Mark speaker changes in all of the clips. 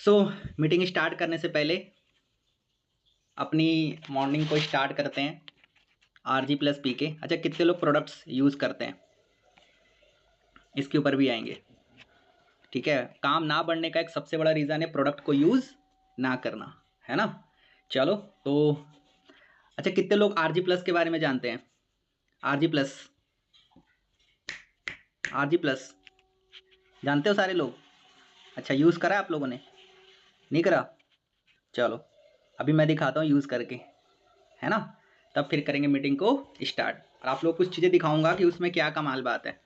Speaker 1: सो meeting start करने से पहले अपनी मॉर्निंग को स्टार्ट करते हैं RG+P के। अच्छा, कितने लोग प्रोडक्ट्स यूज़ करते हैं इसके ऊपर भी आएंगे। ठीक है, काम ना बढ़ने का एक सबसे बड़ा रीज़न है प्रोडक्ट को यूज़ ना करना, है ना। चलो तो अच्छा, कितने लोग RG+ के बारे में जानते हैं? RG+ जानते हो सारे लोग? अच्छा, यूज़ करा आप लोगों ने? नहीं करा? चलो अभी मैं दिखाता हूँ यूज़ करके, है ना, तब फिर करेंगे मीटिंग को स्टार्ट। और आप लोग कुछ चीज़ें दिखाऊंगा कि उसमें क्या कमाल बात है।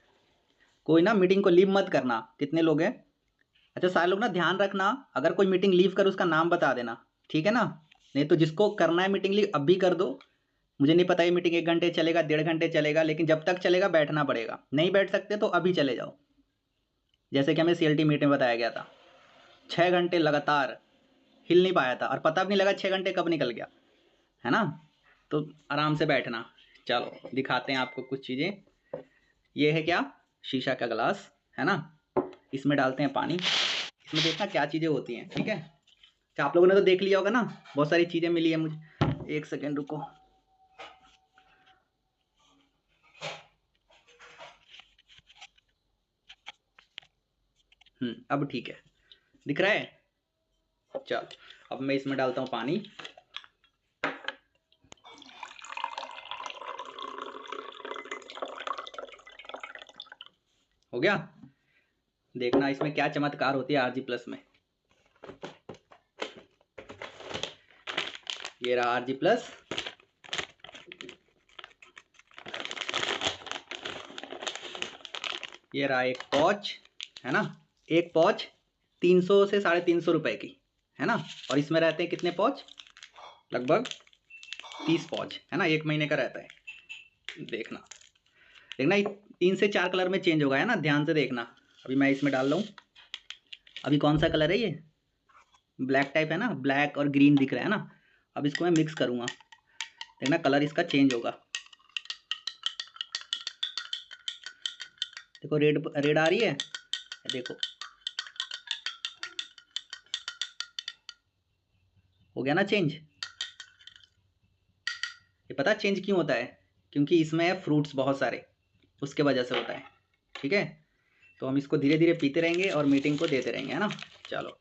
Speaker 1: कोई ना मीटिंग को लीव मत करना। कितने लोग हैं? अच्छा, सारे लोग ना ध्यान रखना, अगर कोई मीटिंग लीव कर उसका नाम बता देना, ठीक है ना। नहीं तो जिसको करना है मीटिंग लीव अब भी कर दो। मुझे नहीं पता ये मीटिंग 1 घंटे चलेगा, 1.5 घंटे चलेगा, लेकिन जब तक चलेगा बैठना पड़ेगा। नहीं बैठ सकते तो अभी चले जाओ। जैसे कि हमें CLT मीट में बताया गया था, 6 घंटे लगातार हिल नहीं पाया था और पता भी नहीं लगा 6 घंटे कब निकल गया, है ना। तो आराम से बैठना। चलो दिखाते हैं आपको कुछ चीज़ें। ये है क्या? शीशा का गिलास, है ना। इसमें डालते हैं पानी। इसमें देखना क्या चीज़ें होती हैं, ठीक है। अच्छा, आप लोगों ने तो देख लिया होगा ना, बहुत सारी चीज़ें मिली है मुझे। 1 सेकेंड रुको। अब ठीक है, दिख रहा है। चलो अब मैं इसमें डालता हूँ पानी। हो गया। देखना इसमें क्या चमत्कार होती है RG+ में। ये रहा RG+। ये रहा एक पॉच, है ना। एक पॉच 300 से 350 रुपए की, है ना। और इसमें रहते हैं कितने पॉच? लगभग 30 पॉच, है ना। 1 महीने का रहता है। देखना 3 से 4 कलर में चेंज होगा, है ना, ध्यान से देखना। अभी मैं इसमें डाल रहा हूँ। अभी कौन सा कलर है? ये ब्लैक टाइप है ना, ब्लैक और ग्रीन दिख रहा है ना। अब इसको मैं मिक्स करूँगा, देखना कलर इसका चेंज होगा। देखो रेड रेड आ रही है, देखो हो गया ना चेंज। ये पता चेंज क्यों होता है? क्योंकि इसमें है फ्रूट्स बहुत सारे, उसके वजह से होता है। ठीक है, तो हम इसको धीरे धीरे पीते रहेंगे और मीटिंग को देते रहेंगे, है ना। चलो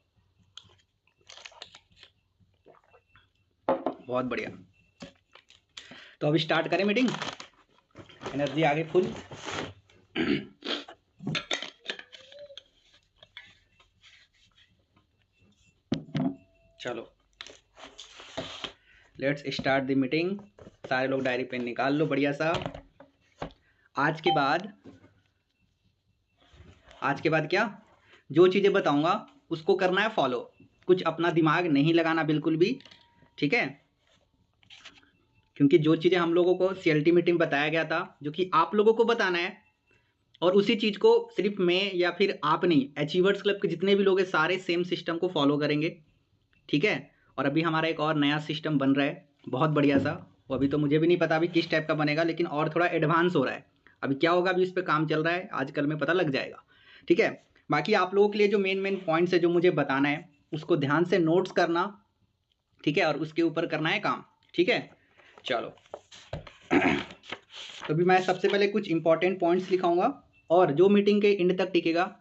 Speaker 1: बहुत बढ़िया। तो अभी स्टार्ट करें मीटिंग। एनर्जी आगे फुल। चलो लेट्स स्टार्ट द मीटिंग। सारे लोग डायरी पेन निकाल लो बढ़िया सा। आज के बाद क्या, जो चीज़ें बताऊंगा उसको करना है फॉलो। कुछ अपना दिमाग नहीं लगाना बिल्कुल भी, ठीक है। क्योंकि जो चीज़ें हम लोगों को CLT मीटिंग बताया गया था, जो कि आप लोगों को बताना है, और उसी चीज़ को सिर्फ मैं या फिर आप नहीं, अचीवर्स क्लब के जितने भी लोग हैं सारे सेम सिस्टम को फॉलो करेंगे, ठीक है। और अभी हमारा एक और नया सिस्टम बन रहा है बहुत बढ़िया सा। वो अभी तो मुझे भी नहीं पता अभी किस टाइप का बनेगा, लेकिन और थोड़ा एडवांस हो रहा है। अभी क्या होगा अभी इस पर काम चल रहा है, आजकल में पता लग जाएगा, ठीक है। बाकी आप लोगों के लिए जो मेन मेन पॉइंट्स है जो मुझे बताना है उसको ध्यान से नोट्स करना, ठीक है, और उसके ऊपर करना है काम, ठीक है। चलो तो अभी मैं सबसे पहले कुछ इंपॉर्टेंट पॉइंट्स लिखाऊंगा, और जो मीटिंग के एंड तक टिकेगा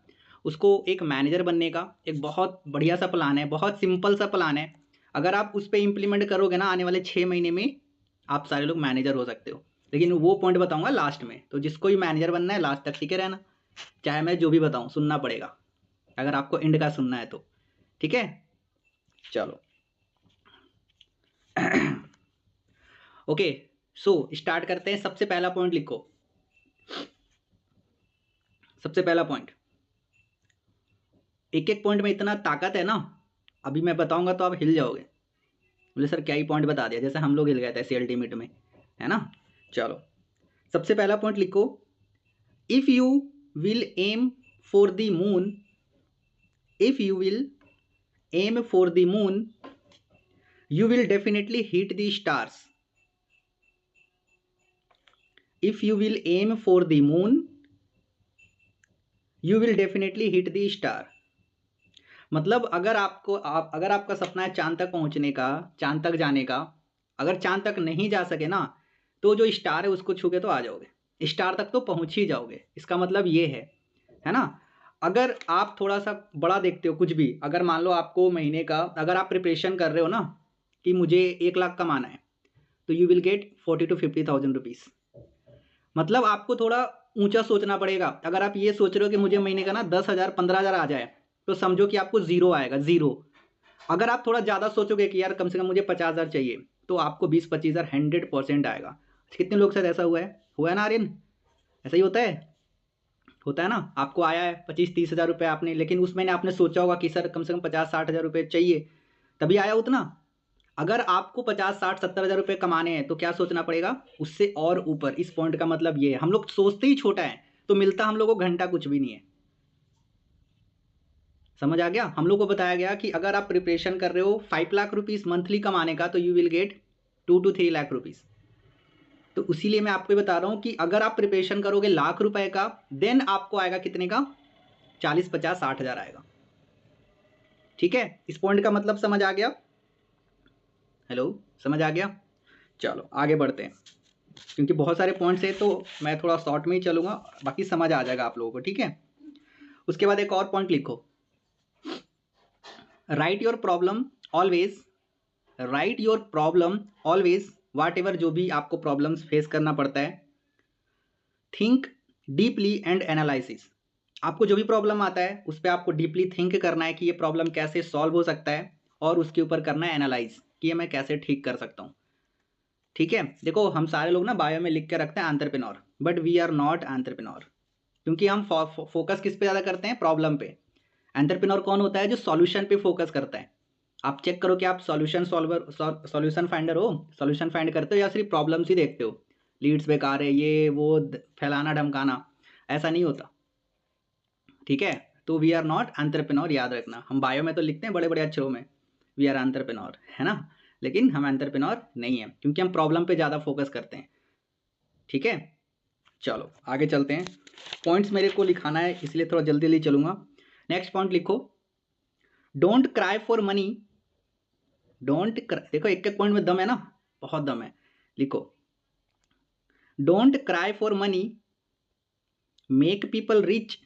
Speaker 1: उसको एक मैनेजर बनने का एक बहुत बढ़िया सा प्लान है, बहुत सिंपल सा प्लान है। अगर आप उस पर इम्प्लीमेंट करोगे ना, आने वाले 6 महीने में आप सारे लोग मैनेजर हो सकते हो। लेकिन वो पॉइंट बताऊंगा लास्ट में, तो जिसको भी मैनेजर बनना है लास्ट तक टिके रहना, चाहे मैं जो भी बताऊं सुनना पड़ेगा, अगर आपको एंड का सुनना है तो, ठीक है। चलो ओके, सो स्टार्ट करते हैं। सबसे पहला पॉइंट लिखो। सबसे पहला पॉइंट, एक एक पॉइंट में इतना ताकत है ना, अभी मैं बताऊंगा तो आप हिल जाओगे, बोले सर क्या ही पॉइंट बता दिया, जैसे हम लोग हिल गए थे CLT मीट में, है ना। चलो सबसे पहला पॉइंट लिखो। If you will aim for the moon, if you will aim for the moon, you will definitely hit the stars. If you will aim for the moon, you will definitely hit the star. मतलब अगर आपका सपना है चांद तक पहुंचने का, चांद तक जाने का, अगर चांद तक नहीं जा सके ना, तो जो स्टार है उसको छू के तो आ जाओगे, स्टार तक तो पहुंच ही जाओगे। इसका मतलब ये है ना। अगर आप थोड़ा सा बड़ा देखते हो कुछ भी, अगर मान लो आपको महीने का, अगर आप प्रिपरेशन कर रहे हो ना कि मुझे 1 लाख कमाना है, तो you will get 40,000 to 50,000 rupees. मतलब आपको थोड़ा ऊंचा सोचना पड़ेगा। अगर आप ये सोच रहे हो कि मुझे महीने का ना 10,000 15,000 आ जाए, तो समझो कि आपको ज़ीरो आएगा, ज़ीरो। अगर आप थोड़ा ज़्यादा सोचोगे कि यार कम से कम मुझे 50,000 चाहिए, तो आपको 20-25,000 100% आएगा। कितने लोग साथ ऐसा हुआ है ना आर्यन? ऐसा ही होता है ना। आपको आया है 25-30 हज़ार रुपये आपने, लेकिन उस महीने आपने सोचा होगा कि सर कम से कम 50-60 हज़ार रुपये चाहिए, तभी आया उतना। अगर आपको 50-60-70 हज़ार रुपये कमाने हैं, तो क्या सोचना पड़ेगा? उससे और ऊपर। इस पॉइंट का मतलब ये है, हम लोग सोचते ही छोटा है, तो मिलता हम लोग को घंटा कुछ भी नहीं है। समझ आ गया? हम लोग को बताया गया कि अगर आप प्रिपरेशन कर रहे हो 5 लाख रुपीज़ मंथली कमाने का, तो you will get 2 to 3 lakh rupees. तो इसीलिए मैं आपको बता रहा हूँ कि अगर आप प्रिपरेशन करोगे लाख रुपए का, देन आपको आएगा कितने का? 40-50-60 हज़ार आएगा। ठीक है, इस पॉइंट का मतलब समझ आ गया? हेलो, समझ आ गया? चलो आगे बढ़ते हैं, क्योंकि बहुत सारे पॉइंट्स हैं, तो मैं थोड़ा शॉर्ट में ही चलूँगा, बाकी समझ आ जाएगा आप लोगों को। ठीक है, उसके बाद एक और पॉइंट लिखो, write your problem always, write your problem always, whatever, जो भी आपको प्रॉब्लम्स फेस करना पड़ता है, थिंक डीपली एंड एनालिसिस। आपको जो भी प्रॉब्लम आता है उस पर आपको डीपली थिंक करना है कि ये प्रॉब्लम कैसे सॉल्व हो सकता है, और उसके ऊपर करना है एनालाइज कि ये मैं कैसे ठीक कर सकता हूँ। ठीक है, देखो हम सारे लोग ना बायो में लिख के रखते हैं entrepreneur, but we are not entrepreneur, क्योंकि हम फोकस किस पे ज़्यादा करते हैं? प्रॉब्लम पे। एंटरप्रेन्योर कौन होता है? जो सॉल्यूशन पे फोकस करता है। आप चेक करो कि आप सॉल्यूशन फाइंडर हो, सॉल्यूशन फाइंड करते हो, या सिर्फ प्रॉब्लम्स ही देखते हो, लीड्स बेकार है, ये वो फैलाना ढमकाना, ऐसा नहीं होता। ठीक है, तो वी आर नॉट एंटरप्रेन्योर, याद रखना। हम बायो में तो लिखते हैं बड़े बड़े अक्षरों में वी आर एंटरप्रेन्योर, है ना, लेकिन हम एंटरप्रेन्योर नहीं है, क्योंकि हम प्रॉब्लम पे ज़्यादा फोकस करते हैं। ठीक है, चलो आगे चलते हैं। पॉइंट्स मेरे को लिखाना है, इसलिए थोड़ा जल्दी जल्दी चलूंगा। नेक्स्ट पॉइंट लिखो, डोंट क्राई फॉर मनी, देखो एक एक पॉइंट में दम है ना, बहुत दम है। लिखो, don't cry for money, make people rich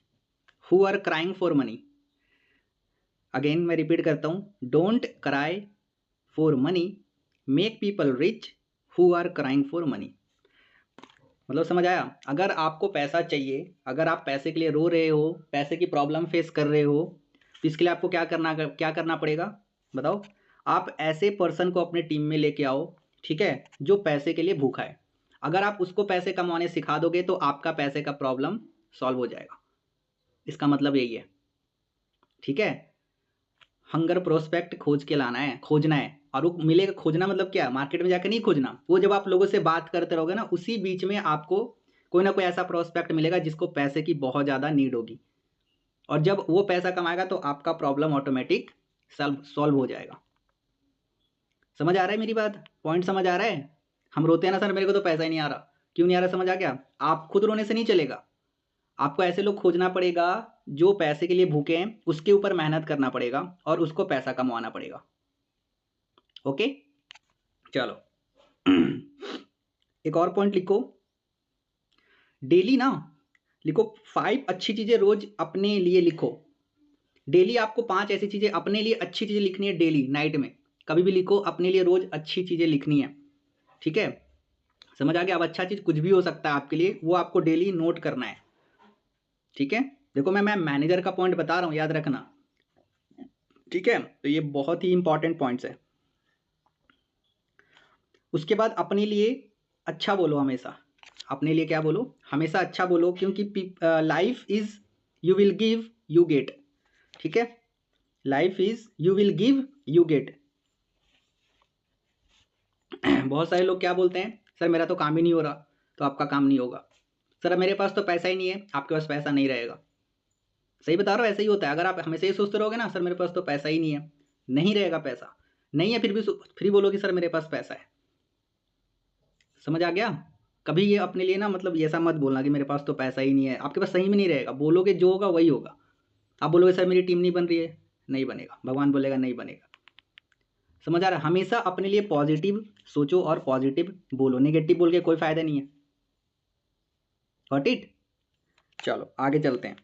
Speaker 1: who are crying for money. Again मैं रिपीट करता हूं, don't cry for money, make people rich who are crying for money. मतलब समझ आया? अगर आपको पैसा चाहिए, अगर आप पैसे के लिए रो रहे हो, पैसे की प्रॉब्लम फेस कर रहे हो, तो इसके लिए आपको क्या करना पड़ेगा? बताओ। आप ऐसे पर्सन को अपने टीम में लेके आओ, ठीक है, जो पैसे के लिए भूखा है। अगर आप उसको पैसे कमाने सिखा दोगे, तो आपका पैसे का प्रॉब्लम सॉल्व हो जाएगा। इसका मतलब यही है। ठीक है, हंगर प्रोस्पेक्ट खोज के लाना है, खोजना है, और वो मिलेगा। खोजना मतलब क्या? मार्केट में जाकर नहीं खोजना, वो जब आप लोगों से बात करते रहोगे ना, उसी बीच में आपको कोई ना कोई ऐसा प्रोस्पेक्ट मिलेगा जिसको पैसे की बहुत ज़्यादा नीड होगी, और जब वो पैसा कमाएगा तो आपका प्रॉब्लम ऑटोमेटिक सॉल्व हो जाएगा। समझ आ रहा है मेरी बात? पॉइंट समझ आ रहा है? हम रोते हैं ना, सर मेरे को तो पैसा ही नहीं आ रहा। क्यों नहीं आ रहा? समझ आ गया? आप खुद रोने से नहीं चलेगा, आपको ऐसे लोग खोजना पड़ेगा जो पैसे के लिए भूखे हैं, उसके ऊपर मेहनत करना पड़ेगा, और उसको पैसा कमाना पड़ेगा। ओके, चलो एक और पॉइंट लिखो, डेली ना लिखो 5 अच्छी चीजें रोज अपने लिए लिखो। डेली आपको 5 ऐसी चीजें अपने लिए, अच्छी चीजें लिखनी है डेली, नाइट में कभी भी लिखो, अपने लिए रोज अच्छी चीजें लिखनी है। ठीक है, समझ आ गया? अब अच्छा चीज कुछ भी हो सकता है आपके लिए, वो आपको डेली नोट करना है। ठीक है, देखो मैं मैनेजर का पॉइंट बता रहा हूं, याद रखना। ठीक है, तो ये बहुत ही इंपॉर्टेंट पॉइंट्स है। उसके बाद अपने लिए अच्छा बोलो हमेशा। अपने लिए क्या बोलो? हमेशा अच्छा बोलो, क्योंकि life is you will give you get. ठीक है, life is you will give you get. बहुत सारे लोग क्या बोलते हैं, सर मेरा तो काम ही नहीं हो रहा, तो आपका काम नहीं होगा। सर मेरे पास तो पैसा ही नहीं है, आपके पास पैसा नहीं रहेगा। सही बता रहा हूँ, ऐसा ही होता है। अगर आप हमेशा ये सोचते रहोगे ना, सर मेरे पास तो पैसा ही नहीं है, नहीं रहेगा पैसा। नहीं है, फिर भी बोलो कि सर मेरे पास पैसा है। समझ आ गया? कभी ये अपने लिए ना, मतलब ऐसा मत बोलना कि मेरे पास तो पैसा ही नहीं है, आपके पास सही में नहीं रहेगा। बोलोगे जो होगा वही होगा। आप बोलोगे सर मेरी टीम नहीं बन रही है, नहीं बनेगा, भगवान बोलेगा नहीं बनेगा। समझ आ रहा है? हमेशा अपने लिए पॉजिटिव सोचो और पॉजिटिव बोलो, नेगेटिव बोल के कोई फायदा नहीं है। Got it? चलो आगे चलते हैं।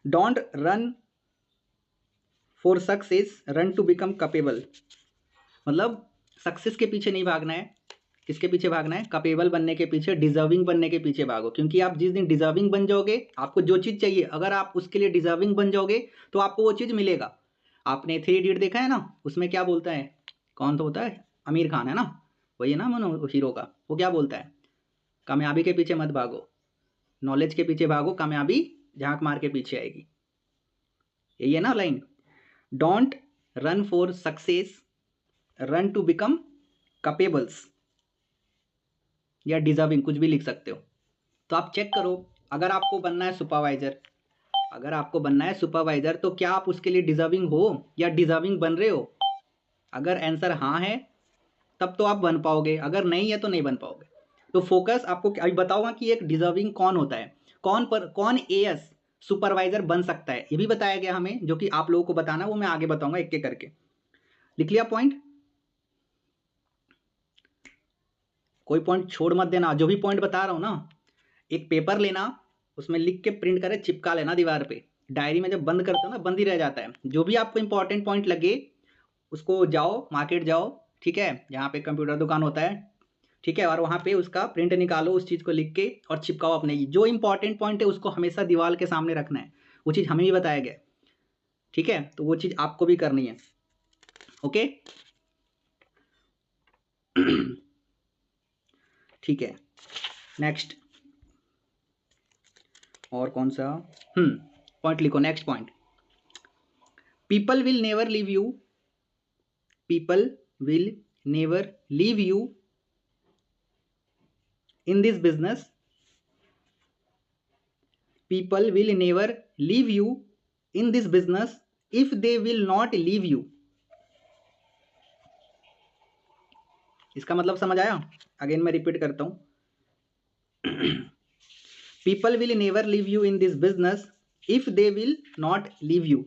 Speaker 1: Don't run for success, run to become capable. मतलब सक्सेस के पीछे नहीं भागना है, किसके पीछे भागना है? कैपेबल बनने के पीछे, डिजर्विंग बनने के पीछे भागो। क्योंकि आप जिस दिन डिजर्विंग बन जाओगे, आपको जो चीज़ चाहिए, अगर आप उसके लिए डिजर्विंग बन जाओगे तो आपको वो चीज़ मिलेगा। आपने 3 इडियट देखा है ना, उसमें क्या बोलता है? कौन तो होता है? आमिर खान है ना, वही है ना मनो हीरो का। वो क्या बोलता है? कामयाबी के पीछे मत भागो, नॉलेज के पीछे भागो, कामयाबी झांक मार के पीछे आएगी। यही है ना line? Don't run for success, run to become capables, या डिजर्विंग, कुछ भी लिख सकते हो। तो आप चेक करो, अगर आपको बनना है सुपरवाइजर, अगर आपको बनना है सुपरवाइजर, तो क्या आप उसके लिए डिजर्विंग हो या डिजर्विंग बन रहे हो? अगर आंसर हाँ है तब तो आप बन पाओगे, अगर नहीं है तो नहीं बन पाओगे। तो फोकस आपको अभी बताऊंगा कि एक डिजर्विंग कौन होता है, कौन एएस सुपरवाइजर बन सकता है, ये भी बताया गया हमें, जो कि आप लोगों को बताना, वो मैं आगे बताऊंगा एक एक करके। लिख लिया पॉइंट? कोई पॉइंट छोड़ मत देना, जो भी पॉइंट बता रहा हूं ना, एक पेपर लेना, उसमें लिख के प्रिंट करे, चिपका लेना दीवार पे। डायरी में जब बंद करते हो ना, बंद ही रह जाता है। जो भी आपको इंपॉर्टेंट पॉइंट लगे, उसको जाओ मार्केट जाओ, ठीक है, जहाँ पे कंप्यूटर दुकान होता है, ठीक है, और वहाँ पे उसका प्रिंट निकालो, उस चीज़ को लिख के और चिपकाओ अपने। जो इंपॉर्टेंट पॉइंट है उसको हमेशा दीवार के सामने रखना है। वो चीज़ हमें भी बताया गया, ठीक है, तो वो चीज़ आपको भी करनी है। ओके ठीक है, नेक्स्ट और कौन सा पॉइंट लिखो? Next point, people will never leave you, people will never leave you in this business, people will never leave you in this business if they will not leave you। इसका मतलब समझ आया? Again मैं repeat करता हूं, people will never leave you in this business if they will not leave you.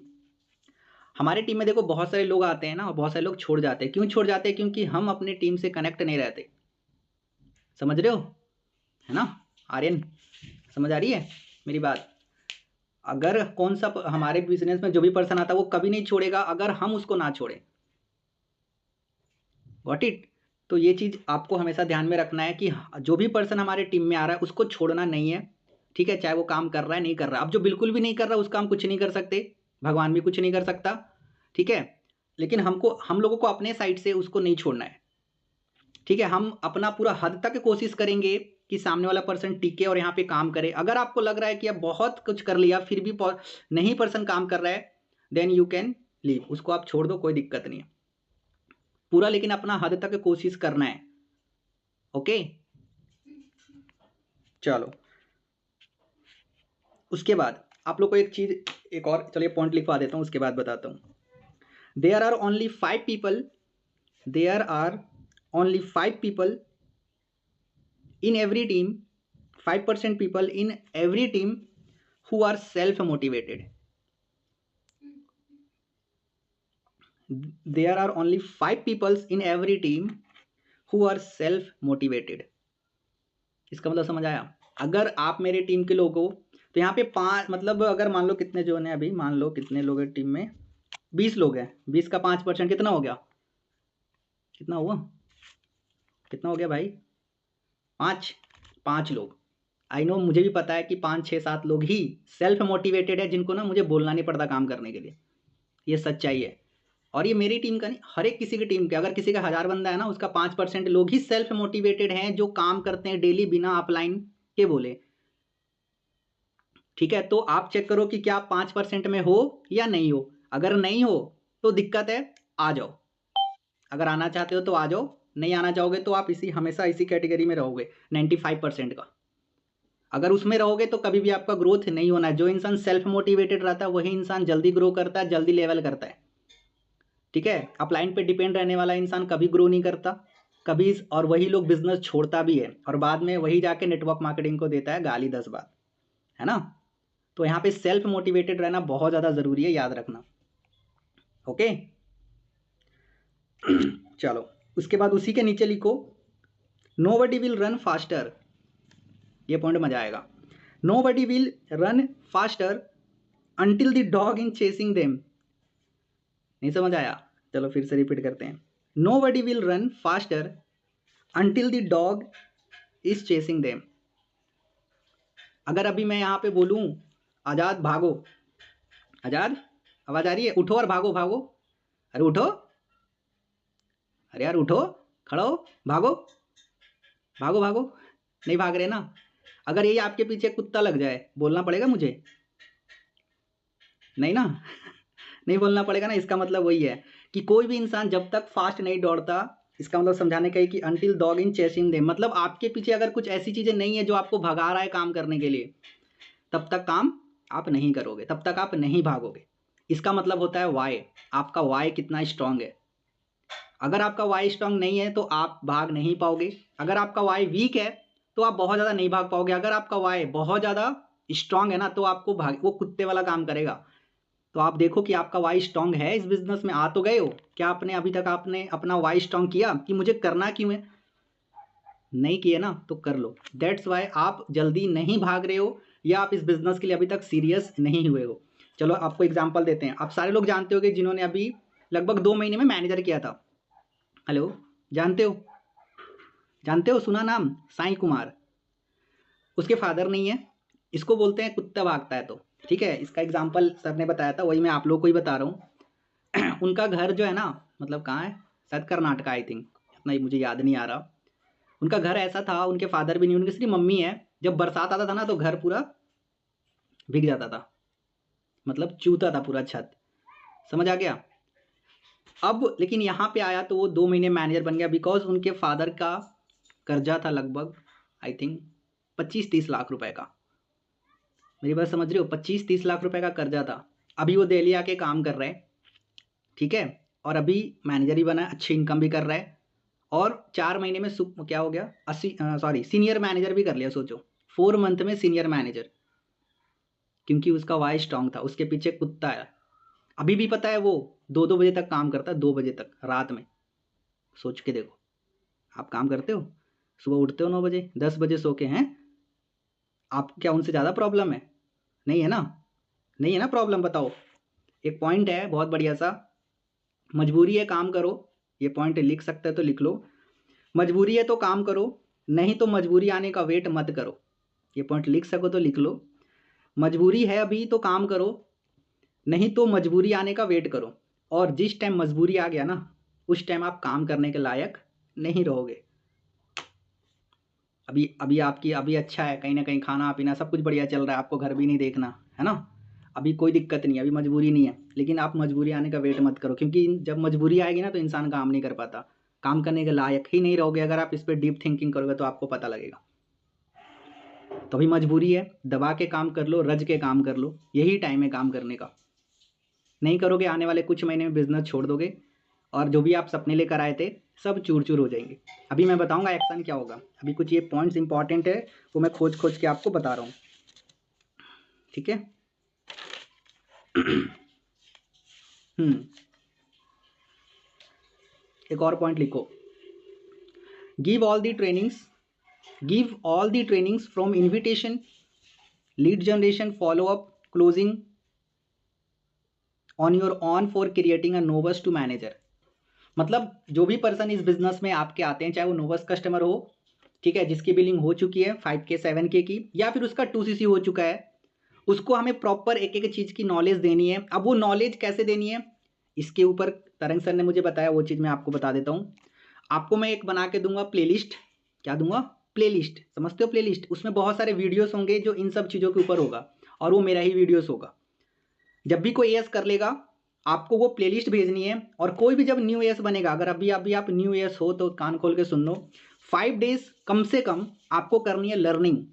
Speaker 1: हमारे team में देखो बहुत सारे लोग आते हैं ना, और बहुत सारे लोग छोड़ जाते हैं। क्यों छोड़ जाते हैं? क्योंकि हम अपनी टीम से कनेक्ट नहीं रहते। समझ रहे हो? है ना आर्यन? समझ आ रही है मेरी बात? अगर कौन सा हमारे बिजनेस में जो भी पर्सन आता है वो कभी नहीं छोड़ेगा अगर हम उसको ना छोड़े। Got it? तो ये चीज़ आपको हमेशा ध्यान में रखना है कि जो भी पर्सन हमारे टीम में आ रहा है उसको छोड़ना नहीं है, ठीक है, चाहे वो काम कर रहा है नहीं कर रहा। अब जो बिल्कुल भी नहीं कर रहा उसका हम कुछ नहीं कर सकते, भगवान भी कुछ नहीं कर सकता, ठीक है, लेकिन हम लोगों को अपने साइड से उसको नहीं छोड़ना है, ठीक है। हम अपना पूरा हद तक कोशिश करेंगे कि सामने वाला पर्सन टिके और यहाँ पे काम करे। अगर आपको लग रहा है कि अब बहुत कुछ कर लिया फिर भी नहीं पर्सन काम कर रहा है, देन यू कैन लीव, उसको आप छोड़ दो, कोई दिक्कत नहीं है पूरा, लेकिन अपना हद तक कोशिश करना है। ओके चलो, उसके बाद आप लोग को एक चीज, एक और, चलिए पॉइंट लिखवा देता हूँ, उसके बाद बताता हूँ। There are only 5 people, there are only 5 people in every team, 5% people in every team who are self motivated। there are only 5 people in every team who are self motivated। इसका मतलब समझ आया? अगर आप मेरे टीम के लोग हो तो यहाँ पे 5, मतलब अगर मान लो कितने जो है अभी, मान लो कितने लोग हैं टीम में, 20 लोग हैं, 20 का 5% कितना हो गया? कितना हुआ? कितना हो गया भाई? 5 लोग। आई नो, मुझे भी पता है कि 5 6 7 लोग ही सेल्फ मोटिवेटेड है, जिनको ना मुझे बोलना नहीं पड़ता काम करने के लिए, ये सच्चाई है। और ये मेरी टीम का नहीं, हर एक किसी की टीम के, अगर किसी का 1000 बंदा है ना, उसका 5% लोग ही सेल्फ मोटिवेटेड हैं, जो काम करते हैं डेली बिना अपलाइन के बोले, ठीक है। तो आप चेक करो कि क्या आप 5% में हो या नहीं हो। अगर नहीं हो तो दिक्कत है, आ जाओ। अगर आना चाहते हो तो आ जाओ, नहीं आना चाहोगे तो आप हमेशा इसी कैटेगरी में रहोगे 95% का। अगर उसमें रहोगे तो कभी भी आपका ग्रोथ नहीं होना है। जो इंसान सेल्फ मोटिवेटेड रहता है वही इंसान जल्दी ग्रो करता है, जल्दी लेवल करता है, ठीक है। अपलाइन पे डिपेंड रहने वाला इंसान कभी ग्रो नहीं करता कभी, और वही लोग बिजनेस छोड़ता भी है, और बाद में वही जाके नेटवर्क मार्केटिंग को देता है गाली 10 बार, है ना। तो यहाँ पे सेल्फ मोटिवेटेड रहना बहुत ज़्यादा ज़रूरी है, याद रखना। ओके। चलो उसके बाद उसी के नीचे लिखो नोबडी विल रन फास्टर, ये पॉइंट मजा आएगा। Nobody will run faster until the dog in chasing them. नहीं समझ आया? चलो फिर से रिपीट करते हैं। Nobody will run faster until the dog is chasing them. अगर अभी मैं यहाँ पे बोलूँ आज़ाद भागो, आज़ाद आवाज़ आ रही है? उठो और भागो भागो। अरे उठो, अरे यार उठो, खड़ा हो, भागो भागो भागो। नहीं भाग रहे ना? अगर यही आपके पीछे कुत्ता लग जाए बोलना पड़ेगा मुझे? नहीं ना? नहीं बोलना पड़ेगा ना। इसका मतलब वही है कि कोई भी इंसान जब तक फास्ट नहीं दौड़ता, इसका मतलब समझाने का है कि until dog in chasing them, मतलब आपके पीछे अगर कुछ ऐसी चीज़ें नहीं है जो आपको भगा रहा है काम करने के लिए, तब तक काम आप नहीं करोगे, तब तक आप नहीं भागोगे। इसका मतलब होता है वाई, आपका वाई कितना स्ट्रांग है। अगर आपका वाई स्ट्रांग नहीं है तो आप भाग नहीं पाओगे। अगर आपका वाई वीक है तो आप बहुत ज़्यादा नहीं भाग पाओगे। अगर आपका वाई बहुत ज़्यादा स्ट्रांग है ना तो आपको भाग, वो कुत्ते वाला काम करेगा। तो आप देखो कि आपका वाई स्ट्रांग है, इस बिजनेस में आ तो गए हो। क्या आपने अभी तक आपने अपना वाई स्ट्रांग किया कि मुझे करना क्यों है? नहीं किए ना, तो कर लो। दैट्स वाई आप जल्दी नहीं भाग रहे हो या आप इस बिजनेस के लिए अभी तक सीरियस नहीं हुए हो। चलो आपको एग्जांपल देते हैं। आप सारे लोग जानते होगे जिन्होंने अभी लगभग 2 महीने में मैनेजर किया था। हेलो, जानते हो? जानते हो? सुना नाम? साईं कुमार। उसके फादर नहीं है, इसको बोलते हैं कुत्ता भागता है। तो ठीक है, इसका एग्जाम्पल सर ने बताया था, वही मैं आप लोग को ही बता रहा हूँ। उनका घर जो है ना, मतलब कहाँ है, शायद कर्नाटका, आई थिंक, इतना ही मुझे याद नहीं आ रहा। उनका घर ऐसा था, उनके फादर भी नहीं, उनकी सिर्फ मम्मी है। जब बरसात आता था ना तो घर पूरा भीग जाता था, मतलब चूता था पूरा छत। समझ आ गया? अब लेकिन यहाँ पे आया तो वो 2 महीने मैनेजर बन गया बिकॉज उनके फादर का कर्जा था लगभग आई थिंक 25-30 लाख रुपए का। मेरी बात समझ रहे हो? 25-30 लाख रुपए का कर्जा था। अभी वो दिल्ली आके काम कर रहे हैं, ठीक है, और अभी मैनेजर ही बना है, अच्छी इनकम भी कर रहा है, और 4 महीने में क्या हो गया, 80 सीनियर मैनेजर भी कर लिया। सोचो 4 मंथ में सीनियर मैनेजर, क्योंकि उसका वाई स्ट्रांग था, उसके पीछे कुत्ता है। अभी भी पता है वो 2-2 बजे तक काम करता है, 2 बजे तक रात में। सोच के देखो, आप काम करते हो, सुबह उठते हो 9 बजे, 10 बजे सो के हैं। आप क्या उनसे ज़्यादा प्रॉब्लम है? नहीं है ना? नहीं है ना प्रॉब्लम? बताओ। एक पॉइंट है बहुत बढ़िया सा, मजबूरी है काम करो। ये पॉइंट लिख सकते हो तो लिख लो। मजबूरी है तो काम करो, नहीं तो मजबूरी आने का वेट मत करो। ये पॉइंट लिख सको तो लिख लो। मजबूरी है अभी तो काम करो, नहीं तो मजबूरी आने का वेट करो। और जिस टाइम मजबूरी आ गया ना, उस टाइम आप काम करने के लायक नहीं रहोगे। अभी अभी आपकी अभी अच्छा है, कहीं ना कहीं खाना पीना सब कुछ बढ़िया चल रहा है, आपको घर भी नहीं देखना है ना, अभी कोई दिक्कत नहीं है, अभी मजबूरी नहीं है। लेकिन आप मजबूरी आने का वेट मत करो, क्योंकि जब मजबूरी आएगी ना तो इंसान काम नहीं कर पाता, काम करने के लायक ही नहीं रहोगे। अगर आप इस पर डीप थिंकिंग करोगे तो आपको पता लगेगा। तो अभी मजबूरी है, दबा के काम कर लो, रज के काम कर लो, यही टाइम है काम करने का। नहीं करोगे आने वाले कुछ महीने में बिजनेस छोड़ दोगे, और जो भी आप सपने लेकर आए थे सब चूर चूर हो जाएंगे। अभी मैं बताऊंगा एक्शन क्या होगा। अभी कुछ ये पॉइंट्स इंपॉर्टेंट है, वो मैं खोज खोज के आपको बता रहा हूँ, ठीक है? एक और पॉइंट लिखो, give all the trainings from invitation, lead generation, follow up, closing on your own for creating a novice to manager. मतलब जो भी पर्सन इस बिजनेस में आपके आते हैं, चाहे वो नोवस कस्टमर हो, ठीक है, जिसकी बिलिंग हो चुकी है 5K 7K की, या फिर उसका 2CC हो चुका है, उसको हमें प्रॉपर एक एक चीज़ की नॉलेज देनी है। अब वो नॉलेज कैसे देनी है, इसके ऊपर तरंग सर ने मुझे बताया, वो चीज़ मैं आपको बता देता हूँ। आपको मैं एक बना के दूंगा प्लेलिस्ट। क्या दूंगा? प्लेलिस्ट। समझते हो प्लेलिस्ट? उसमें बहुत सारे वीडियोस होंगे जो इन सब चीज़ों के ऊपर होगा, और वो मेरा ही वीडियोस होगा। जब भी कोई एएस कर लेगा आपको वो प्लेलिस्ट भेजनी है। और कोई भी जब न्यू एएस बनेगा, अगर अभी अभी आप न्यू एएस हो तो कान खोल के सुन लो, 5 डेज कम से कम आपको करनी है लर्निंग।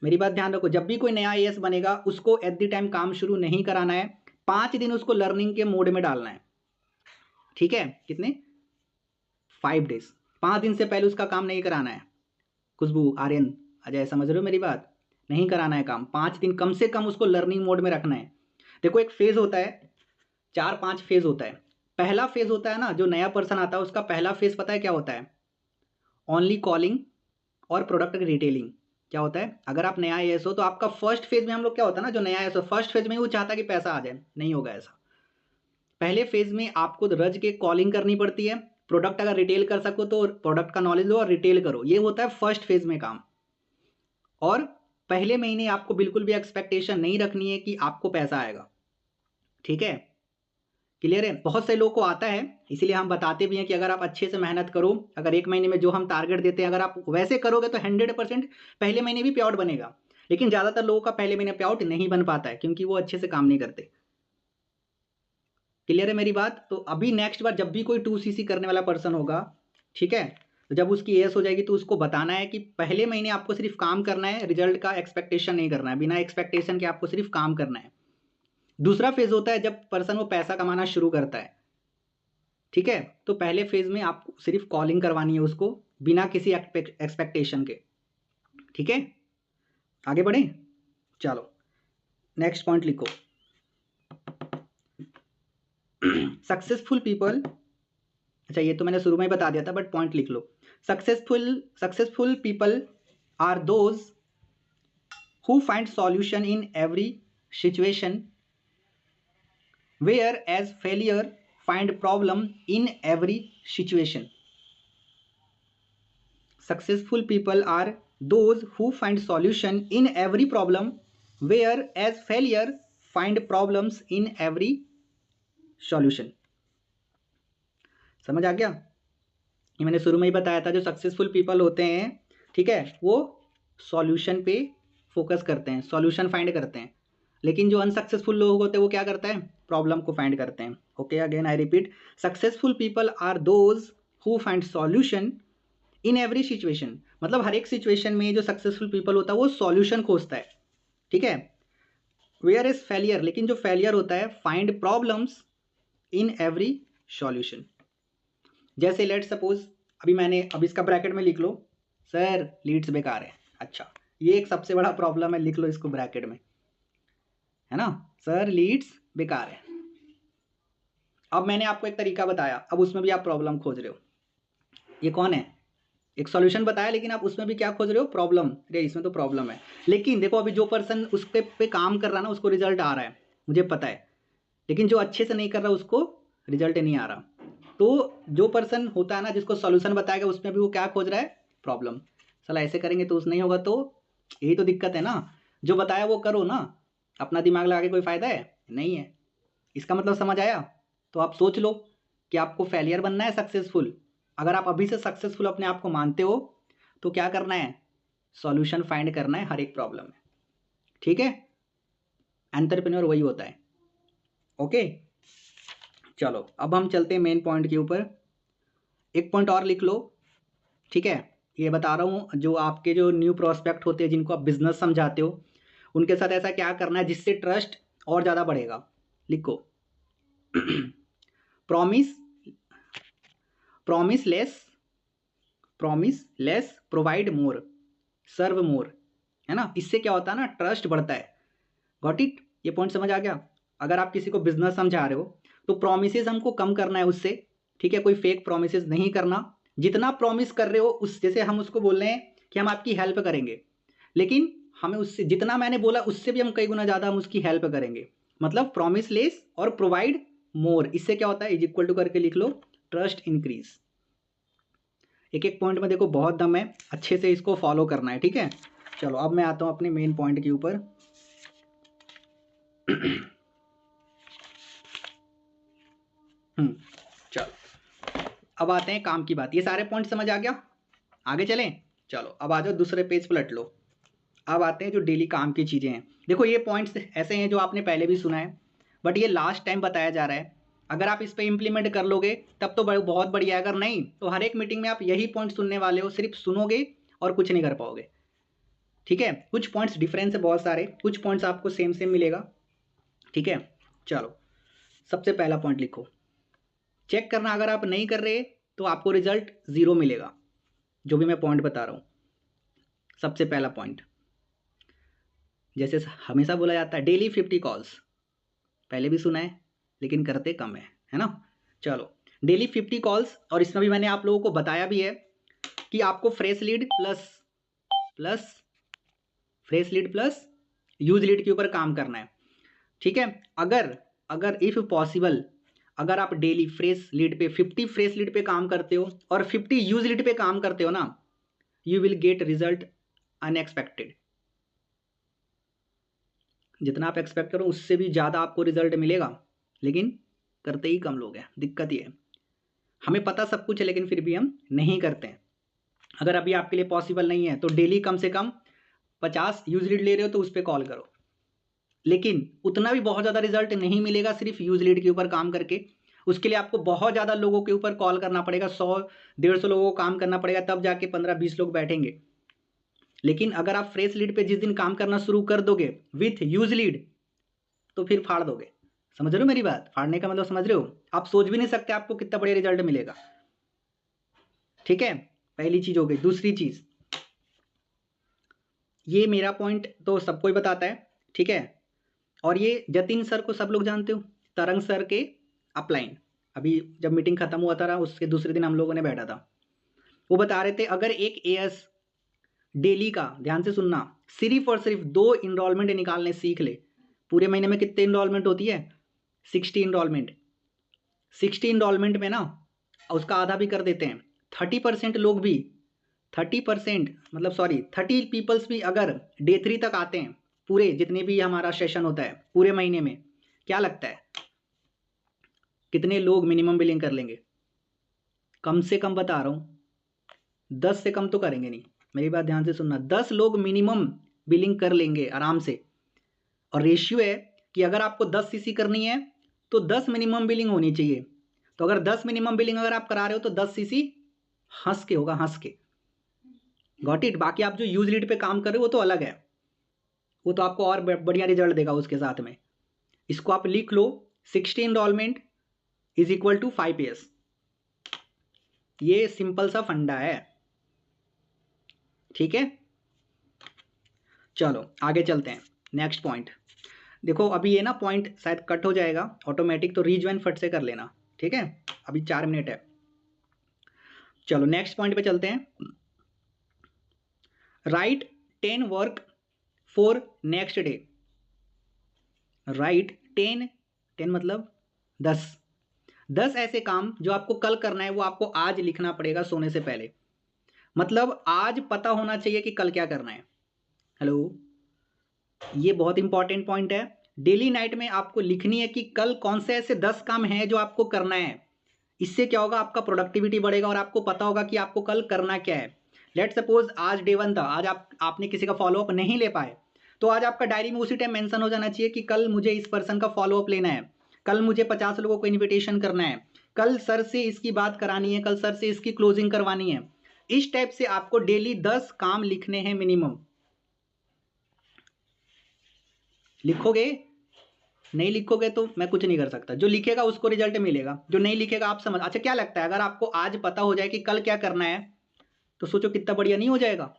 Speaker 1: मेरी बात ध्यान रखो, जब भी कोई नया एएस बनेगा उसको एट द टाइम काम शुरू नहीं कराना है, 5 दिन उसको लर्निंग के मोड में डालना है, ठीक है? कितने? 5 डेज, 5 दिन से पहले उसका काम नहीं कराना है। खुशबू, आर्यन, अजय, समझ रहे हो मेरी बात? नहीं कराना है काम, 5 दिन कम से कम उसको लर्निंग मोड में रखना है। देखो एक फेज होता है, 4-5 फेज होता है। पहला फेज होता है ना, जो नया पर्सन आता है उसका पहला फेज पता है क्या होता है? ओनली कॉलिंग और प्रोडक्ट रिटेलिंग। क्या होता है? अगर आप नया एएस हो तो आपका फर्स्ट फेज में हम लोग क्या होता है ना, जो नया एएस हो फर्स्ट फेज में वो चाहता है कि पैसा आ जाए, नहीं होगा ऐसा। पहले फेज में आपको रज के कॉलिंग करनी पड़ती है, प्रोडक्ट अगर रिटेल कर सको तो प्रोडक्ट का नॉलेज लो और रिटेल करो, ये होता है फर्स्ट फेज में काम। और पहले महीने आपको बिल्कुल भी एक्सपेक्टेशन नहीं रखनी है कि आपको पैसा आएगा, ठीक है? क्लियर है? बहुत से लोगों को आता है, इसीलिए हम बताते भी हैं कि अगर आप अच्छे से मेहनत करो, अगर एक महीने में जो हम टारगेट देते हैं अगर आप वैसे करोगे तो 100% पहले महीने भी पे आउट बनेगा। लेकिन ज़्यादातर लोगों का पहले महीने पे आउट नहीं बन पाता है क्योंकि वो अच्छे से काम नहीं करते। क्लियर है मेरी बात? तो अभी नेक्स्ट बार जब भी कोई 2CC करने वाला पर्सन होगा, ठीक है, तो जब उसकी एएस हो जाएगी तो उसको बताना है कि पहले महीने आपको सिर्फ काम करना है, रिजल्ट का एक्सपेक्टेशन नहीं करना है, बिना एक्सपेक्टेशन के आपको सिर्फ काम करना है। दूसरा फेज होता है जब पर्सन वो पैसा कमाना शुरू करता है, ठीक है, तो पहले फेज में आपको सिर्फ कॉलिंग करवानी है उसको बिना किसी एक्सपेक्टेशन के, ठीक है? आगे बढ़े, चलो नेक्स्ट पॉइंट लिखो। सक्सेसफुल पीपल, अच्छा ये तो मैंने शुरू में ही बता दिया था बट पॉइंट लिख लो। Successful people are those who find solution in every situation where as failure find problem in every situation. Successful people are those who find solution in every problem whereas failure find problems in every solution. समझ आ गया? ये मैंने शुरू में ही बताया था, जो successful people होते हैं, ठीक है, वो सॉल्यूशन पे फोकस करते हैं, सॉल्यूशन फाइंड करते हैं। लेकिन जो अनसक्सेसफुल लोग होते हैं वो क्या करते हैं? प्रॉब्लम को फाइंड करते हैं। Okay, again I repeat, successful people are those who find solution in every situation. मतलब हर एक सिचुएशन में जो सक्सेसफुल पीपल होता है वो सॉल्यूशन खोजता है, ठीक है। वेयर इज फेलियर, लेकिन जो फेलियर होता है find problems in every solution. जैसे लेट सपोज अब इसका ब्रैकेट में लिख लो, सर लीड्स बेकार है। अच्छा, ये एक सबसे बड़ा प्रॉब्लम है, लिख लो इसको ब्रैकेट में, है ना, सर लीड्स बेकार है। अब मैंने आपको एक तरीका बताया, अब उसमें भी आप प्रॉब्लम खोज रहे हो। ये कौन है? एक सॉल्यूशन बताया लेकिन आप उसमें भी क्या खोज रहे हो? प्रॉब्लम। अरे इसमें तो प्रॉब्लम है, लेकिन देखो अभी जो पर्सन उस पे काम कर रहा है ना उसको रिजल्ट आ रहा है, मुझे पता है, लेकिन जो अच्छे से नहीं कर रहा उसको रिजल्ट नहीं आ रहा। तो जो पर्सन होता है ना जिसको सॉल्यूशन बताएगा उसमें भी वो क्या खोज रहा है? प्रॉब्लम। साला ऐसे करेंगे तो उस नहीं होगा, तो यही तो दिक्कत है ना। जो बताया वो करो ना, अपना दिमाग लगा के कोई फ़ायदा है? नहीं है। इसका मतलब समझ आया? तो आप सोच लो कि आपको फेलियर बनना है सक्सेसफुल। अगर आप अभी से सक्सेसफुल अपने आप को मानते हो तो क्या करना है? सॉल्यूशन फाइंड करना है हर एक प्रॉब्लम में, ठीक है। एंटरप्रेन्योर वही होता है। ओके, चलो अब हम चलते हैं मेन पॉइंट के ऊपर। एक पॉइंट और लिख लो, ठीक है। ये बता रहा हूँ, जो आपके जो न्यू प्रोस्पेक्ट होते हैं जिनको आप बिजनेस समझाते हो उनके साथ ऐसा क्या करना है जिससे ट्रस्ट और ज़्यादा बढ़ेगा। लिखो प्रॉमिस लेस प्रोवाइड मोर सर्व मोर, है ना। इससे क्या होता है ना, ट्रस्ट बढ़ता है। Got it? ये पॉइंट समझ आ गया? अगर आप किसी को बिजनेस समझा रहे हो तो प्रोमिसेस हमको कम करना है उससे, ठीक है। कोई फेक प्रोमिसेस नहीं करना। जितना प्रॉमिस कर रहे हो उस, जैसे हम उसको बोल रहे हैं कि हम आपकी हेल्प करेंगे, लेकिन हमें उससे जितना मैंने बोला उससे भी हम कई गुना ज़्यादा हम उसकी हेल्प करेंगे। मतलब प्रॉमिस लेस और प्रोवाइड मोर, इससे क्या होता है? इज इक्वल टू करके लिख लो, ट्रस्ट इंक्रीज। एक एक पॉइंट में देखो बहुत दम है, अच्छे से इसको फॉलो करना है, ठीक है। चलो अब मैं आता हूँ अपने मेन पॉइंट के ऊपर। चलो अब आते हैं काम की बात। ये सारे पॉइंट समझ आ गया? आगे चलें? चलो अब आ जाओ दूसरे पेज पलट लो। अब आते हैं जो डेली काम की चीज़ें हैं। देखो ये पॉइंट्स ऐसे हैं जो आपने पहले भी सुना है, बट ये लास्ट टाइम बताया जा रहा है। अगर आप इस पर इम्प्लीमेंट कर लोगे तब तो बहुत बढ़िया है, अगर नहीं तो हर एक मीटिंग में आप यही पॉइंट सुनने वाले हो, सिर्फ सुनोगे और कुछ नहीं कर पाओगे, ठीक है। कुछ पॉइंट्स डिफरेंस है बहुत सारे, कुछ पॉइंट्स आपको सेम सेम मिलेगा, ठीक है। चलो सबसे पहला पॉइंट लिखो, चेक करना अगर आप नहीं कर रहे तो आपको रिजल्ट 0 मिलेगा, जो भी मैं पॉइंट बता रहा हूँ। सबसे पहला पॉइंट, जैसे हमेशा बोला जाता है डेली 50 कॉल्स, पहले भी सुना है लेकिन करते कम है ना। चलो डेली 50 कॉल्स, और इसमें भी मैंने आप लोगों को बताया भी है कि आपको fresh lead plus use lead के ऊपर काम करना है। ठीक है, अगर इफ पॉसिबल अगर आप डेली फ्रेश लीड पे 50 फ्रेश लीड पे काम करते हो और 50 यूज लीड पे काम करते हो ना, you will get result unexpected. जितना आप एक्सपेक्ट करो उससे भी ज़्यादा आपको रिजल्ट मिलेगा, लेकिन करते ही कम लोग हैं। दिक्कत ये है, हमें पता सब कुछ है लेकिन फिर भी हम नहीं करते हैं। अगर अभी आपके लिए पॉसिबल नहीं है तो डेली कम से कम 50 यूज लीड ले रहे हो तो उस पर कॉल करो, लेकिन उतना भी बहुत ज़्यादा रिजल्ट नहीं मिलेगा सिर्फ यूज लीड के ऊपर काम करके। उसके लिए आपको बहुत ज़्यादा लोगों के ऊपर कॉल करना पड़ेगा, 100-150 लोगों को काम करना पड़ेगा, तब जाके 15-20 लोग बैठेंगे। लेकिन अगर आप फ्रेश लीड पे जिस दिन काम करना शुरू कर दोगे विथ यूज लीड, तो फिर फाड़ दोगे। समझ रहे हो मेरी बात? फाड़ने का मतलब समझ रहे हो? आप सोच भी नहीं सकते आपको कितना बढ़िया रिजल्ट मिलेगा। ठीक है, पहली चीज हो गई। दूसरी चीज, ये मेरा पॉइंट तो सबको ही बताता है, ठीक है, और ये जतिन सर को सब लोग जानते हो, तरंग सर के अपलाइन। अभी जब मीटिंग खत्म हुआ था उसके दूसरे दिन हम लोगों ने बैठा था, वो बता रहे थे अगर एक एएस डेली का, ध्यान से सुनना, सिर्फ और सिर्फ 2 इनरोलमेंट निकालने सीख ले, पूरे महीने में कितने इनरोलमेंट होती है? 60 इनरोलमेंट। 60 इनरोलमेंट में ना उसका आधा भी कर देते हैं, 30% लोग भी, 30% मतलब सॉरी 30 पीपल्स भी अगर डे 3 तक आते हैं, पूरे जितने भी हमारा सेशन होता है पूरे महीने में, क्या लगता है कितने लोग मिनिमम बिलिंग कर लेंगे? कम से कम बता रहा हूँ 10 से कम तो करेंगे नहीं। मेरी बात ध्यान से सुनना, 10 लोग मिनिमम बिलिंग कर लेंगे आराम से। और रेशियो है कि अगर आपको 10 सीसी करनी है तो 10 मिनिमम बिलिंग होनी चाहिए। तो अगर 10 मिनिमम बिलिंग अगर आप करा रहे हो तो 10 सीसी हंस के होगा, हंस के। Got it? बाकी आप जो यूज लीड पे काम कर रहे हो वो तो अलग है, वो तो आपको और बढ़िया रिजल्ट देगा उसके साथ में। इसको आप लिख लो, 60 enrollment is equal to 5 years। ये सिंपल सा फंडा है, ठीक है। चलो आगे चलते हैं, नेक्स्ट पॉइंट। देखो अभी ये ना पॉइंट शायद कट हो जाएगा ऑटोमेटिक, तो रीज्वाइन फट से कर लेना, ठीक है। अभी 4 मिनट है। चलो नेक्स्ट पॉइंट पे चलते हैं। Right 10 work for next day. Right 10 मतलब 10 ऐसे काम जो आपको कल करना है, वो आपको आज लिखना पड़ेगा सोने से पहले। मतलब आज पता होना चाहिए कि कल क्या करना है। हेलो, ये बहुत इंपॉर्टेंट पॉइंट है। डेली नाइट में आपको लिखनी है कि कल कौन से ऐसे 10 काम हैं जो आपको करना है। इससे क्या होगा, आपका प्रोडक्टिविटी बढ़ेगा और आपको पता होगा कि आपको कल करना क्या है। लेट सपोज आज डे 1 था, आज आपने किसी का फॉलोअप नहीं ले पाए, तो आज आपका डायरी में उसी टाइम मेंशन हो जाना चाहिए कि कल मुझे इस पर्सन का फॉलोअप लेना है, कल मुझे 50 लोगों को इन्विटेशन करना है, कल सर से इसकी बात करानी है, कल सर से इसकी क्लोजिंग करवानी है। इस टाइप से आपको डेली 10 काम लिखने हैं मिनिमम। लिखोगे? नहीं लिखोगे तो मैं कुछ नहीं कर सकता। जो लिखेगा उसको रिजल्ट मिलेगा, जो नहीं लिखेगा आप समझ। अच्छा क्या लगता है अगर आपको आज पता हो जाए कि कल क्या करना है, तो सोचो कितना बढ़िया नहीं हो जाएगा।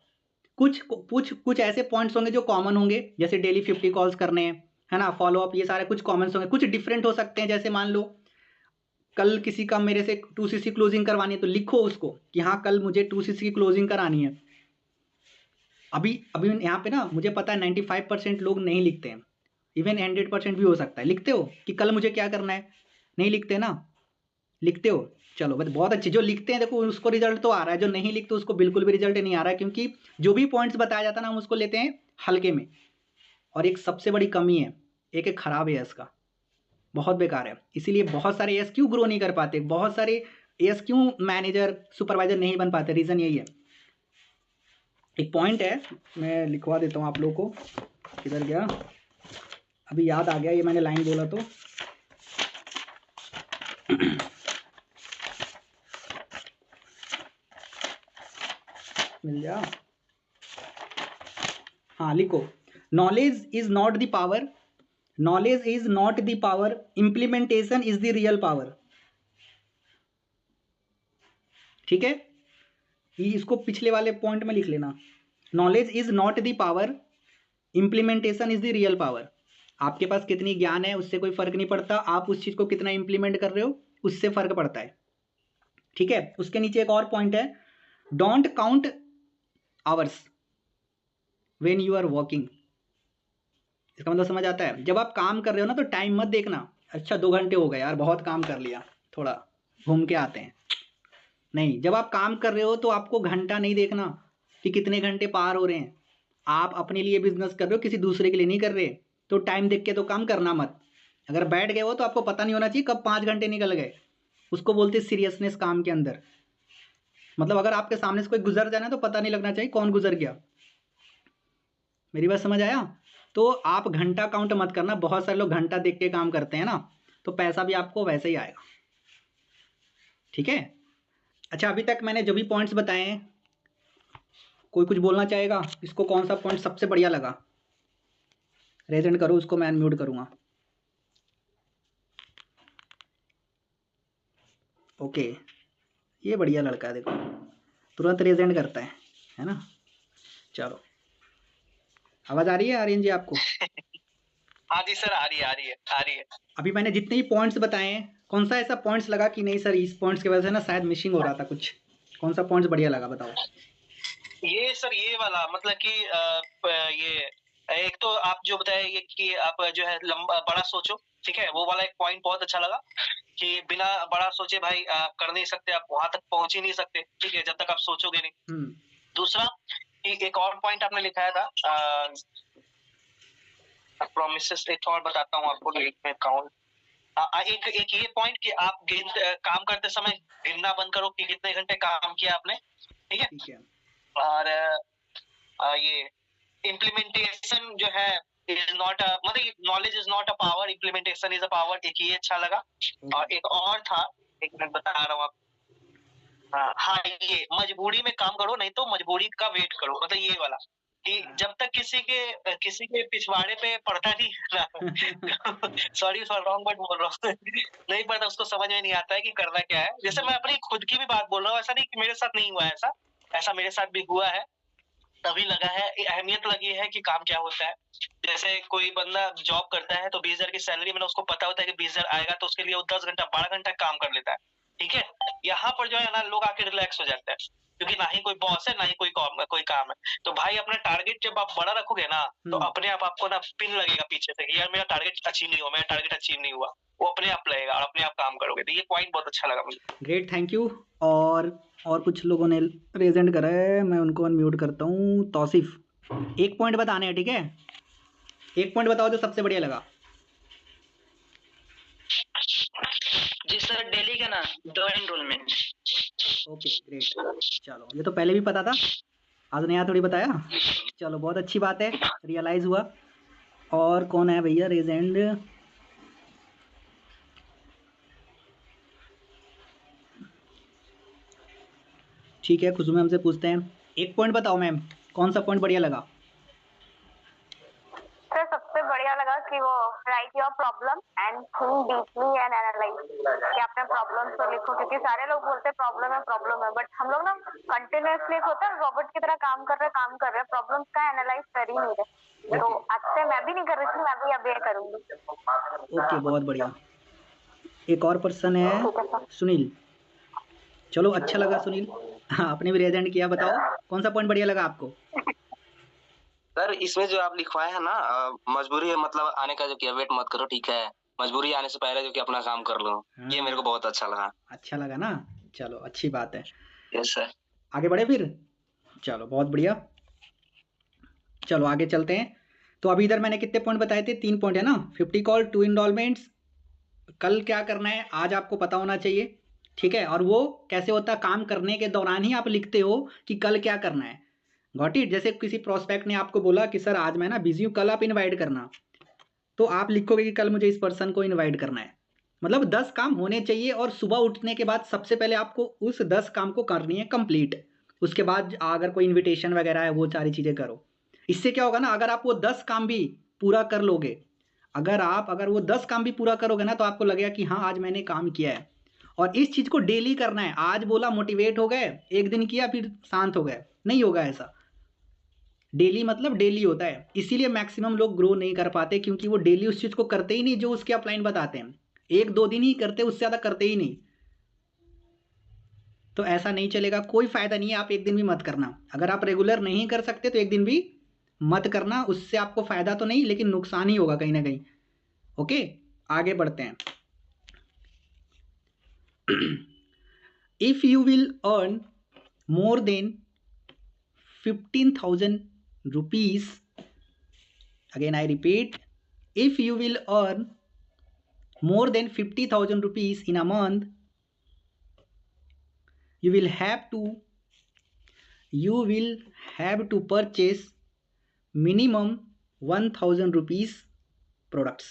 Speaker 1: कुछ ऐसे पॉइंट्स होंगे जो कॉमन होंगे, जैसे डेली 50 कॉल्स करने हैं, है ना, फॉलोअप, ये सारे कुछ कॉमन होंगे। कुछ डिफरेंट हो सकते हैं, जैसे मान लो कल किसी का मेरे से 2cc क्लोजिंग करवानी है, तो लिखो उसको कि हाँ कल मुझे 2cc की क्लोजिंग करानी है। अभी अभी यहाँ पे ना मुझे पता है 95% लोग नहीं लिखते हैं, इवन 100% भी हो सकता है। लिखते हो कि कल मुझे क्या करना है? नहीं लिखते ना? लिखते हो? चलो बस बहुत अच्छी। जो लिखते हैं देखो उसको रिजल्ट तो आ रहा है, जो नहीं लिखते उसको बिल्कुल भी रिजल्ट नहीं आ रहा है, क्योंकि जो भी पॉइंट्स बताया जाता है ना हम उसको लेते हैं हल्के में। और एक सबसे बड़ी कमी है, एक खराब है इसका, बहुत बेकार है। इसीलिए बहुत सारे एस क्यों ग्रो नहीं कर पाते, बहुत सारे एस क्यों मैनेजर सुपरवाइजर नहीं बन पाते, रीज़न यही है। एक पॉइंट है, मैं लिखवा देता हूँ आप लोगों को, किधर गया, अभी याद आ गया, ये मैंने लाइन बोला तो मिल जा। हाँ लिखो, knowledge is not the power, knowledge is not the power, implementation is the real power. ठीक है, ये इसको पिछले वाले पॉइंट में लिख लेना। Knowledge is not the power, implementation is the real power. आपके पास कितनी ज्ञान है उससे कोई फर्क नहीं पड़ता, आप उस चीज को कितना इंप्लीमेंट कर रहे हो उससे फ़र्क पड़ता है, ठीक है। उसके नीचे एक और पॉइंट है, don't count hours when you are working. इसका मतलब समझ आता है, जब आप काम कर रहे हो ना तो टाइम मत देखना, अच्छा 2 घंटे हो गए यार, बहुत काम कर लिया, थोड़ा घूम के आते हैं। नहीं, जब आप काम कर रहे हो तो आपको घंटा नहीं देखना कि कितने घंटे पार हो रहे हैं। आप अपने लिए बिजनेस कर रहे हो, किसी दूसरे के लिए नहीं कर रहे, तो टाइम देख के तो काम करना मत। अगर बैठ गए हो तो आपको पता नहीं होना चाहिए कब 5 घंटे निकल गए, उसको बोलते सीरियसनेस काम के अंदर। मतलब अगर आपके सामने से कोई गुजर जाना तो पता नहीं लगना चाहिए कौन गुजर गया। मेरी बात समझ आया? तो आप घंटा काउंट मत करना, बहुत सारे लोग घंटा देख के काम करते हैं ना, तो पैसा भी आपको वैसे ही आएगा, ठीक है। अच्छा, अभी तक मैंने जो भी पॉइंट्स बताए हैं, कोई कुछ बोलना चाहेगा? इसको कौन सा पॉइंट सबसे बढ़िया लगा? रेजेंट करो, उसको मैं अनम्यूट करूँगा। ओके, ये बढ़िया लड़का है, देखो तुरंत रेजेंट करता है ना। चलो, आवाज़ आ रही है आर्यन जी आपको?
Speaker 2: हाँ जी सर, आ रही है।
Speaker 1: अभी मैंने जितने ही पॉइंट्स बताए हैं, कौन सा ऐसा पॉइंट्स लगा कि नहीं सर इस पॉइंट्स की वजह से ना शायद मिसिंग हो रहा था कुछ? कौन सा पॉइंट्स बढ़िया लगा, बताओ।
Speaker 2: ये सर ये वाला मतलब कि ये एक तो आप जो बताए ये कि आप जो है लंबा बड़ा सोचो, ठीक है, वो वाला एक पॉइंट बहुत अच्छा लगा कि बिना बड़ा सोचे भाई कर नहीं सकते, आप वहां तक पहुंच ही नहीं सकते, ठीक है, जब तक आप सोचोगे नहीं। दूसरा एक और पॉइंट आपने लिखाया था, प्रोमिसेस, एक और बताता हूँ आपको, एक में काउंट एक ये पॉइंट कि आप काम करते समय गिनना बंद करो कि कितने घंटे काम किया आपने, ठीक है। और ये इम्प्लीमेंटेशन जो है इज नॉट मतलब knowledge is not a power, implementation is a power, एक ये अच्छा लगा। और एक और था, एक मिनट बता रहा हूँ आप, हाँ ये मजबूरी में काम करो, नहीं तो मजबूरी का वेट करो, मतलब ये वाला कि जब तक किसी के पिछवाड़े पे पड़ता नहीं सॉरी फॉर रॉन्ग बट बोल रहा हूँ नहीं पड़ता, उसको समझ में नहीं आता है कि करना क्या है। जैसे मैं अपनी खुद की भी बात बोल रहा हूँ, ऐसा नहीं कि मेरे साथ नहीं हुआ है, ऐसा मेरे साथ भी हुआ है, तभी लगा है, अहमियत लगी है कि काम क्या होता है। जैसे कोई बंदा जॉब करता है तो 20,000 की सैलरी में उसको पता होता है कि 20,000 आएगा, तो उसके लिए वो 10 घंटा 12 घंटा काम कर लेता है, ठीक है। यहाँ पर जो है ना लोग आके रिलैक्स हो जाते हैं, क्योंकि ना ही कोई बॉस है ना ही कोई काम है। तो भाई अपना टारगेट जब आप बड़ा रखोगे ना, तो अपने आप आपको ना पिन लगेगा पीछे से कि यार मेरा टारगेट अचीव नहीं हुआ, मेरा टारगेट अचीव नहीं हुआ, वो अपने आप लगेगा और अपने आप काम करोगे। तो ये पॉइंट बहुत अच्छा लगा मुझे।
Speaker 1: Great, thank you. और कुछ लोगों ने रेजेंट करा है, मैं उनको अनम्यूट करता हूँ। तौसीफ, एक पॉइंट बताने हैं, ठीक है, एक पॉइंट बताओ जो सबसे बढ़िया लगा।
Speaker 2: जी सर, डेली का ना डो एनरोलमेंट।
Speaker 1: ओके ग्रेट, चलो ये तो पहले भी पता था, आज नया थोड़ी बताया। चलो बहुत अच्छी बात है, रियलाइज़ हुआ। और कौन है भैया रेजेंड? ठीक है, खुशबू मैम से पूछते हैं। एक पॉइंट बताओ मैम, कौन सा पॉइंट बढ़िया लगा?
Speaker 3: सर सबसे बढ़िया लगा कि वो right your problem and think deeply and analyse, कि अपने प्रॉब्लम को लिखो, क्योंकि सारे लोग बोलते हैं प्रॉब्लम है, बट हम लोग ना कंटिन्यूअसली होता है रोबोट की तरह काम कर रहे प्रॉब्लम्स का एनालाइज कर ही नहीं रहे। तो आज से मैं भी नहीं कर रही थी, मैं भी अब ये करूंगी।
Speaker 1: ओके, बहुत बढ़िया। एक और पर्सन है सुनील। चलो अच्छा लगा सुनील, हाँ आपने भी रेजेंट किया। बताओ कौन सा पॉइंट बढ़िया लगा आपको?
Speaker 2: सर इसमें जो आप लिखवाए हैं ना, मजबूरी है मतलब आने का जो किया, वेट मत करो, ठीक है, मजबूरी आने से पहले जो कि अपना काम कर लो।
Speaker 1: हाँ,
Speaker 2: ये मेरे को बहुत अच्छा लगा।
Speaker 1: अच्छा लगा ना, चलो अच्छी बात है।
Speaker 2: Yes sir.
Speaker 1: आगे बढ़े फिर, चलो बहुत बढ़िया, चलो आगे चलते हैं। तो अभी इधर मैंने कितने पॉइंट बताए थे? 3 पॉइंट है ना, 50 कॉल, 2 इंस्टॉलमेंट्स, कल क्या करना है आज आपको पता होना चाहिए, ठीक है। और वो कैसे होता है, काम करने के दौरान ही आप लिखते हो कि कल क्या करना है। Got it? जैसे किसी प्रोस्पेक्ट ने आपको बोला कि सर आज मैं ना बिजी हूँ, कल आप इनवाइट करना, तो आप लिखोगे कि कल मुझे इस पर्सन को इनवाइट करना है। मतलब 10 काम होने चाहिए, और सुबह उठने के बाद सबसे पहले आपको उस 10 काम को करनी है कंप्लीट। उसके बाद अगर कोई इनविटेशन वगैरह है वो सारी चीज़ें करो। इससे क्या होगा ना, अगर आप वो 10 काम भी पूरा कर लोगे, अगर वो 10 काम भी पूरा करोगे ना, तो आपको लगेगा कि हाँ आज मैंने काम किया है। और इस चीज़ को डेली करना है। आज बोला मोटिवेट हो गए, एक दिन किया फिर शांत हो गए, नहीं होगा ऐसा। डेली मतलब डेली होता है, इसीलिए मैक्सिमम लोग ग्रो नहीं कर पाते, क्योंकि वो डेली उस चीज़ को करते ही नहीं जो उसके अपलाइन बताते हैं। 1-2 दिन ही करते, उससे ज़्यादा करते ही नहीं। तो ऐसा नहीं चलेगा, कोई फ़ायदा नहीं है, आप एक दिन भी मत करना। अगर आप रेगुलर नहीं कर सकते तो एक दिन भी मत करना, उससे आपको फ़ायदा तो नहीं लेकिन नुकसान ही होगा कहीं ना कहीं। ओके, आगे बढ़ते हैं। If you will earn more than 15,000 rupees, again I repeat, if you will earn more than 50,000 rupees in a month, you will have to purchase minimum 1,000 rupees products।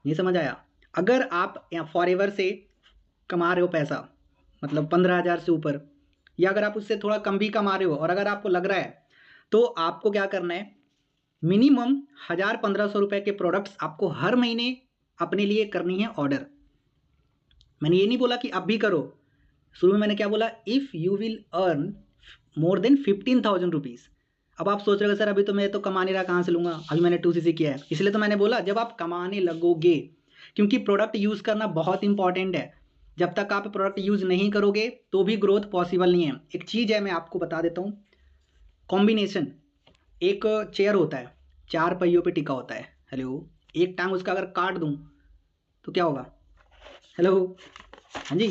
Speaker 1: ये समझ आया? अगर आप फॉरएवर से कमा रहे हो पैसा, मतलब 15,000 से ऊपर, या अगर आप उससे थोड़ा कम भी कमा रहे हो और अगर आपको लग रहा है, तो आपको क्या करना है, मिनिमम 1,000-1,500 रुपए के प्रोडक्ट्स आपको हर महीने अपने लिए करनी है ऑर्डर। मैंने ये नहीं बोला कि अब भी करो, शुरू में मैंने क्या बोला, if you will earn more than 15,000 rupees. अब आप सोच रहे हो सर अभी तो मैं तो कमा नहीं रहा, कहाँ से लूँगा, अभी मैंने 2cc किया है। इसलिए तो मैंने बोला जब आप कमाने लगोगे, क्योंकि प्रोडक्ट यूज़ करना बहुत इंपॉर्टेंट है। जब तक आप प्रोडक्ट यूज़ नहीं करोगे तो भी ग्रोथ पॉसिबल नहीं है। एक चीज़ है, मैं आपको बता देता हूँ, कॉम्बिनेशन। एक चेयर होता है, 4 पहियों पे टिका होता है। हेलो, एक टांग उसका अगर काट दूँ तो क्या होगा? हेलो, हाँ जी,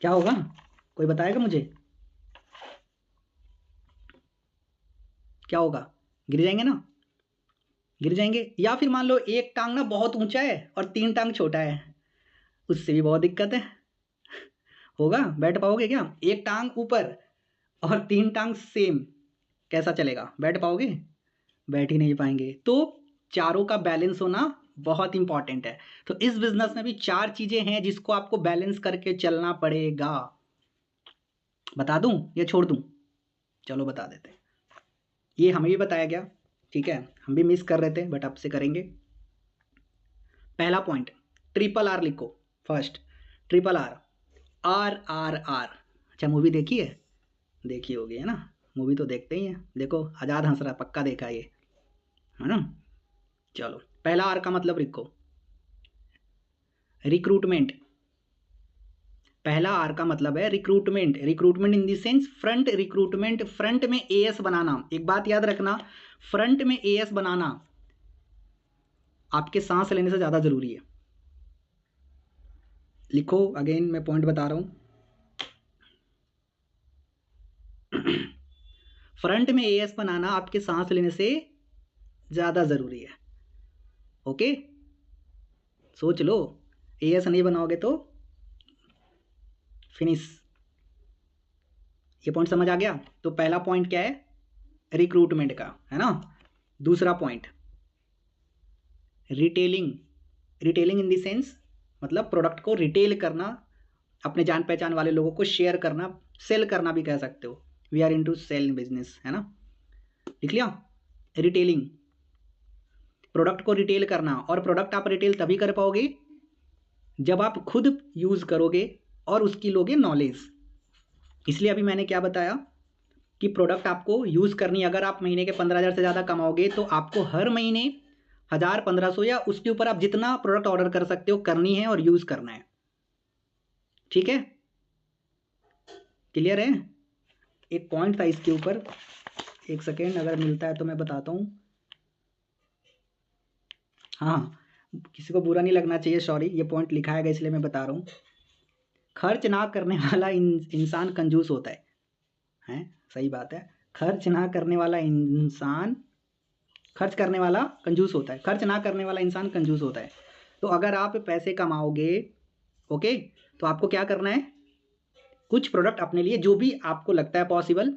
Speaker 1: क्या होगा? कोई बताएगा मुझे क्या होगा? गिर जाएंगे ना, गिर जाएंगे। या फिर मान लो एक टांग ना बहुत ऊंचा है और 3 टांग छोटा है, उससे भी बहुत दिक्कत है। होगा? बैठ पाओगे क्या? एक टांग ऊपर और 3 टांग सेम, कैसा चलेगा? बैठ पाओगे? बैठ ही नहीं पाएंगे। तो चारों का बैलेंस होना बहुत इंपॉर्टेंट है। तो इस बिजनेस में भी 4 चीजें हैं जिसको आपको बैलेंस करके चलना पड़ेगा। बता दूं या छोड़ दूं? चलो बता देते हैं। ये हमें भी बताया गया, ठीक है, हम भी मिस कर रहे थे बट अब से करेंगे। पहला पॉइंट, ट्रिपल आर लिखो। First triple R, R R R. अच्छा, मूवी देखी है? देखी होगी, है ना? मूवी तो देखते ही हैं। देखो आज़ाद हंस रहा, पक्का देखा ये, है ना? चलो, पहला आर का मतलब लिखो, रिक्रूटमेंट। पहला आर का मतलब है recruitment. Recruitment in the sense front recruitment, front में एएस बनाना। एक बात याद रखना, फ्रंट में एएस बनाना आपके सांस लेने से ज़्यादा ज़रूरी है। लिखो, अगेन मैं पॉइंट बता रहा हूँ, फ्रंट में एएस बनाना आपके सांस लेने से ज़्यादा ज़रूरी है। ओके, सोच लो, एएस नहीं बनाओगे तो फिनिश। ये पॉइंट समझ आ गया? तो पहला पॉइंट क्या है? रिक्रूटमेंट का, है ना? दूसरा point, retailing. Retailing in the sense मतलब प्रोडक्ट को रिटेल करना, अपने जान पहचान वाले लोगों को शेयर करना, सेल करना भी कह सकते हो। We are into selling business, है ना? लिख लिया? रिटेलिंग, प्रोडक्ट को रिटेल करना। और प्रोडक्ट आप रिटेल तभी कर पाओगे जब आप खुद यूज़ करोगे और उसकी लोगे नॉलेज। इसलिए अभी मैंने क्या बताया कि प्रोडक्ट आपको यूज़ करनी, अगर आप महीने के 15,000 से ज़्यादा कमाओगे तो आपको हर महीने 1,000-1,500 या उसके ऊपर आप जितना प्रोडक्ट ऑर्डर कर सकते हो करनी है और यूज़ करना है। ठीक है, क्लियर है? एक पॉइंट था इसके ऊपर, एक सेकेंड, अगर मिलता है तो मैं बताता हूँ। हाँ, किसी को बुरा नहीं लगना चाहिए, सॉरी, ये पॉइंट लिखा है इसलिए मैं बता रहा हूँ। खर्च ना करने वाला इंसान कंजूस होता है, हैं? सही बात है, खर्च ना करने वाला इंसान, खर्च करने वाला कंजूस होता है, खर्च ना करने वाला इंसान कंजूस होता है। तो अगर आप पैसे कमाओगे, ओके, तो आपको क्या करना है, कुछ प्रोडक्ट अपने लिए जो भी आपको लगता है पॉसिबल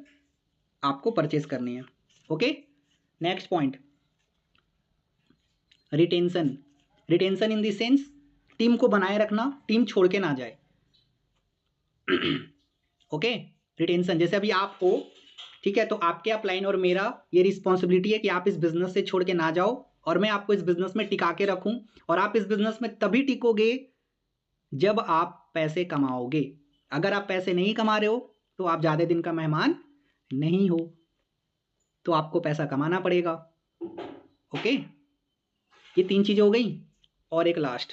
Speaker 1: आपको परचेस करनी है। Okay, next point, retention. Retention in the sense team को बनाए रखना, टीम छोड़ के ना जाए। ओके, रिटेंशन, जैसे अभी आप हो, ठीक है, तो आपके अपलाइन और मेरा ये रिस्पॉन्सिबिलिटी है कि आप इस बिजनेस से छोड़ के ना जाओ और मैं आपको इस बिजनेस में टिका के रखूं। और आप इस बिजनेस में तभी टिकोगे जब आप पैसे कमाओगे। अगर आप पैसे नहीं कमा रहे हो तो आप ज़्यादा दिन का मेहमान नहीं हो, तो आपको पैसा कमाना पड़ेगा। ओके, ये 3 चीज़ें हो गई। और एक लास्ट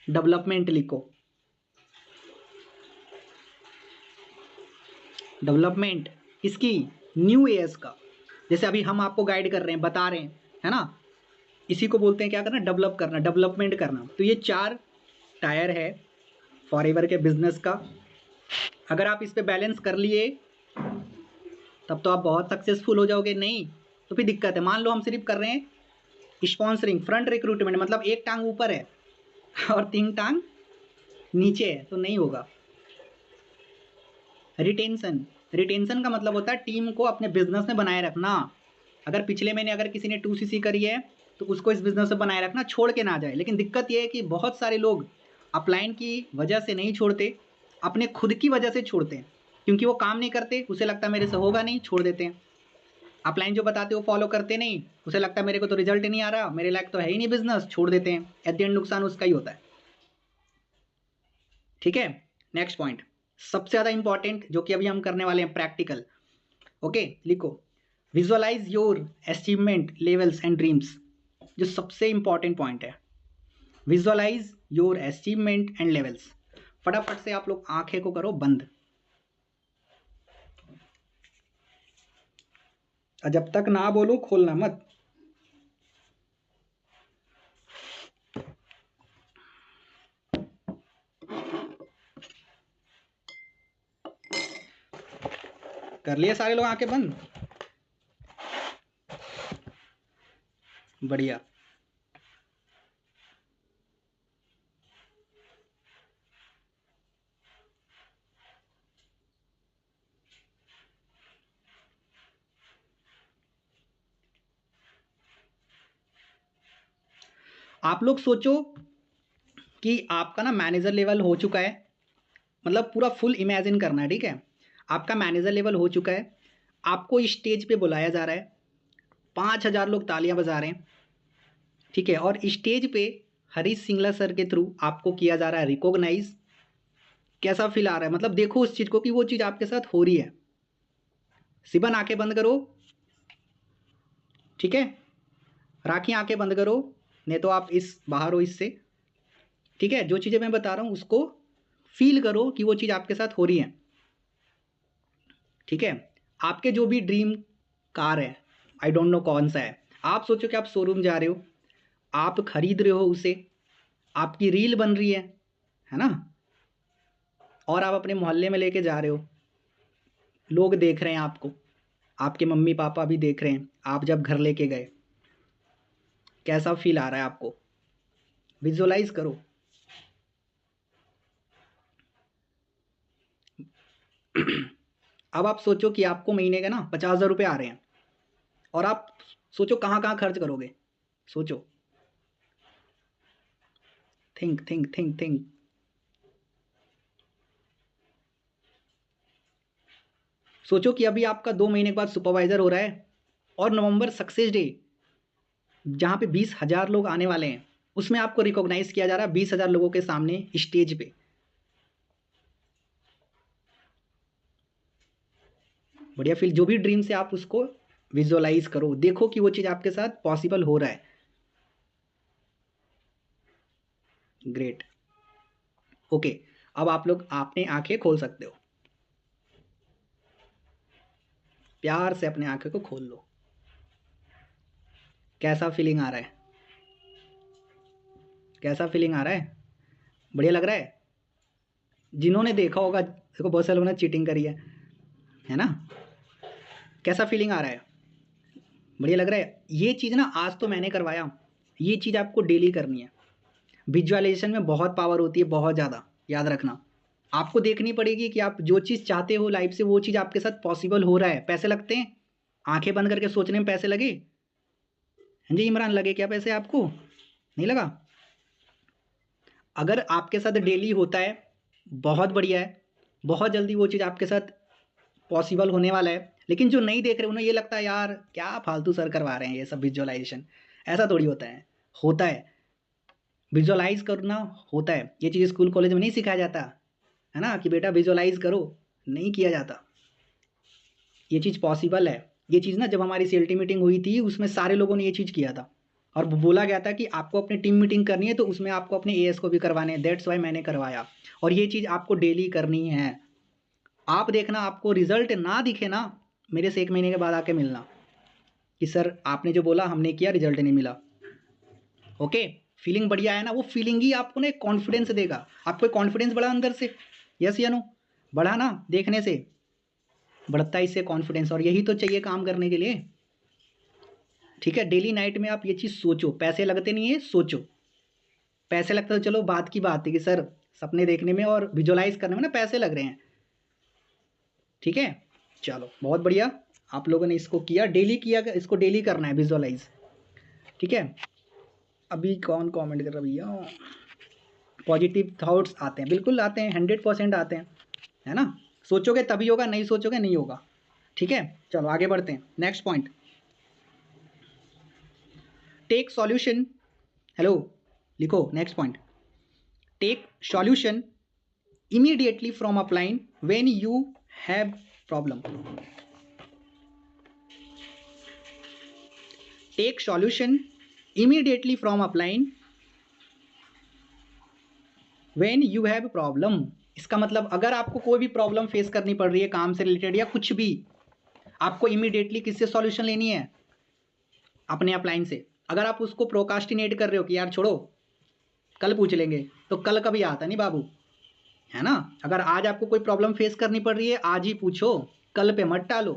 Speaker 1: डेवलपमेंट लिखो। डेवलपमेंट इसकी न्यू एज का, जैसे अभी हम आपको गाइड कर रहे हैं, बता रहे हैं, है ना, इसी को बोलते हैं क्या करना, डेवलप करना, डेवलपमेंट करना। तो ये 4 टायर है फॉरएवर के बिजनेस का। अगर आप इस पे बैलेंस कर लिए तब तो आप बहुत सक्सेसफुल हो जाओगे, नहीं तो फिर दिक्कत है। मान लो हम सिर्फ कर रहे हैं स्पॉन्सरिंग, फ्रंट रिक्रूटमेंट, मतलब एक टांग ऊपर है और 3 टांग नीचे है, तो नहीं होगा। रिटेंशन, रिटेंशन का मतलब होता है टीम को अपने बिजनेस में बनाए रखना। अगर पिछले महीने अगर किसी ने 2cc करी है तो उसको इस बिजनेस में बनाए रखना, छोड़ के ना जाए। लेकिन दिक्कत ये है कि बहुत सारे लोग अपलाइन की वजह से नहीं छोड़ते, अपने खुद की वजह से छोड़ते हैं, क्योंकि वो काम नहीं करते, उसे लगता है मेरे से होगा नहीं, छोड़ देते हैं। अपलाइन जो बताते वो फॉलो करते नहीं, उसे लगता है मेरे को तो रिजल्ट नहीं आ रहा, मेरे लायक तो है ही नहीं बिजनेस, छोड़ देते हैं। एट द एंड नुकसान उसका ही होता है। ठीक है, नेक्स्ट पॉइंट सबसे ज़्यादा इंपॉर्टेंट जो कि अभी हम करने वाले हैं, प्रैक्टिकल। ओके, लिखो visualise your achievement levels and dreams. जो सबसे इंपॉर्टेंट पॉइंट है, visualise your achievement and levels. फटाफट से आप लोग आंखें को करो बंद, जब तक ना बोलो खोलना मत। कर लिए सारे लोग आंखें बंद? बढ़िया। आप लोग सोचो कि आपका ना मैनेजर लेवल हो चुका है, मतलब पूरा फुल इमेजिन करना है, ठीक है। आपका मैनेजर लेवल हो चुका है, आपको स्टेज पे बुलाया जा रहा है, 5000 लोग तालियां बजा रहे हैं, ठीक है, और स्टेज पे हरीश सिंगला सर के थ्रू आपको किया जा रहा है रिकॉग्नाइज। कैसा फील आ रहा है, मतलब देखो उस चीज़ को कि वो चीज़ आपके साथ हो रही है। सिबन आंखें बंद करो, ठीक है, राखी आंखें बंद करो, नहीं तो आप इस बाहर हो इससे, ठीक है। जो चीज़ें मैं बता रहा हूँ उसको फील करो कि वो चीज़ आपके साथ हो रही है, ठीक है। आपके जो भी ड्रीम कार है, आई डोंट नो कौन सा है, आप सोचो कि आप शोरूम जा रहे हो, आप खरीद रहे हो उसे, आपकी रील बन रही है ना, और आप अपने मोहल्ले में लेके जा रहे हो, लोग देख रहे हैं आपको, आपके मम्मी पापा भी देख रहे हैं, आप जब घर लेके गए कैसा फील आ रहा है आपको, विजुअलाइज करो। अब आप सोचो कि आपको महीने के ना 50,000 रुपये आ रहे हैं, और आप सोचो कहाँ कहाँ खर्च करोगे, सोचो, थिंक थिंक थिंक थिंक। सोचो कि अभी आपका 2 महीने के बाद सुपरवाइजर हो रहा है, और नवंबर सक्सेस डे जहाँ पे 20,000 लोग आने वाले हैं, उसमें आपको रिकॉग्नाइज किया जा रहा है 20,000 लोगों के सामने स्टेज पे। बढ़िया फील, जो भी ड्रीम से आप उसको विजुअलाइज करो, देखो कि वो चीज़ आपके साथ पॉसिबल हो रहा है। ग्रेट, ओके, अब आप लोग अपने आंखें खोल सकते हो, प्यार से अपने आंखें को खोल लो। कैसा फीलिंग आ रहा है, कैसा फीलिंग आ रहा है, बढ़िया लग रहा है। जिन्होंने देखा होगा, देखो बहुत सारे लोगों ने चीटिंग करी है ना, कैसा फीलिंग आ रहा है, बढ़िया लग रहा है। ये चीज़ ना आज तो मैंने करवाया, ये चीज़ आपको डेली करनी है। विजुअलाइजेशन में बहुत पावर होती है, बहुत ज़्यादा, याद रखना। आपको देखनी पड़ेगी कि आप जो चीज़ चाहते हो लाइफ से, वो चीज़ आपके साथ पॉसिबल हो रहा है। पैसे लगते हैं, आंखें बंद करके सोचने में पैसे लगे? हाँ जी इमरान, लगे क्या पैसे आपको? नहीं लगा? अगर आपके साथ डेली होता है, बहुत बढ़िया है, बहुत जल्दी वो चीज़ आपके साथ पॉसिबल होने वाला है। लेकिन जो नहीं देख रहे उन्हें ये लगता है यार क्या फालतू सर करवा रहे हैं ये सब विजुअलाइजेशन। ऐसा थोड़ी होता है, होता है, विजुअलाइज करना होता है। ये चीज़ स्कूल कॉलेज में नहीं सिखाया जाता है ना, कि बेटा विजुअलाइज करो, नहीं किया जाता। ये चीज़ पॉसिबल है। ये चीज़ ना जब हमारी सीएलटी मीटिंग हुई थी उसमें सारे लोगों ने ये चीज़ किया था, और बोला गया था कि आपको अपनी टीम मीटिंग करनी है तो उसमें आपको अपने एएस को भी करवाने हैं, दैट्स वाई मैंने करवाया। और ये चीज़ आपको डेली करनी है। आप देखना, आपको रिजल्ट ना दिखे ना, मेरे से 1 महीने के बाद आके मिलना कि सर आपने जो बोला हमने किया, रिजल्ट नहीं मिला। ओके, फीलिंग बढ़िया है ना, वो फीलिंग ही आपको ना एक कॉन्फिडेंस देगा। आपको कॉन्फिडेंस बढ़ा अंदर से, यस या नो? बढ़ा ना, देखने से बढ़ता है इससे कॉन्फिडेंस, और यही तो चाहिए काम करने के लिए। ठीक है, डेली नाइट में आप ये चीज़ सोचो, पैसे लगते नहीं है, सोचो। पैसे लगते तो चलो बात की बात है कि सर सपने देखने में और विजुअलाइज करने में ना पैसे लग रहे हैं। ठीक है, चलो बहुत बढ़िया, आप लोगों ने इसको किया, डेली किया, इसको डेली करना है विजुअलाइज। ठीक है, अभी कौन कमेंट कर रहा भैया? पॉजिटिव थॉट्स आते हैं, बिल्कुल आते हैं, 100% आते हैं, है ना? सोचोगे तभी होगा, नहीं सोचोगे नहीं होगा। ठीक है, चलो आगे बढ़ते हैं। Next point, take solution. Hello, लिखो next point, take solution immediately from upline when you have problem. Take solution immediately from upline when you have problem. इसका मतलब अगर आपको कोई भी प्रॉब्लम फेस करनी पड़ रही है काम से रिलेटेड या कुछ भी, आपको इमीडिएटली किससे सॉल्यूशन लेनी है? अपने अपलाइन से। अगर आप उसको प्रोकास्टिनेट कर रहे हो कि यार छोड़ो कल पूछ लेंगे, तो कल कभी आता नहीं बाबू, है ना? अगर आज आपको कोई प्रॉब्लम फेस करनी पड़ रही है, आज ही पूछो, कल पे मत टालो।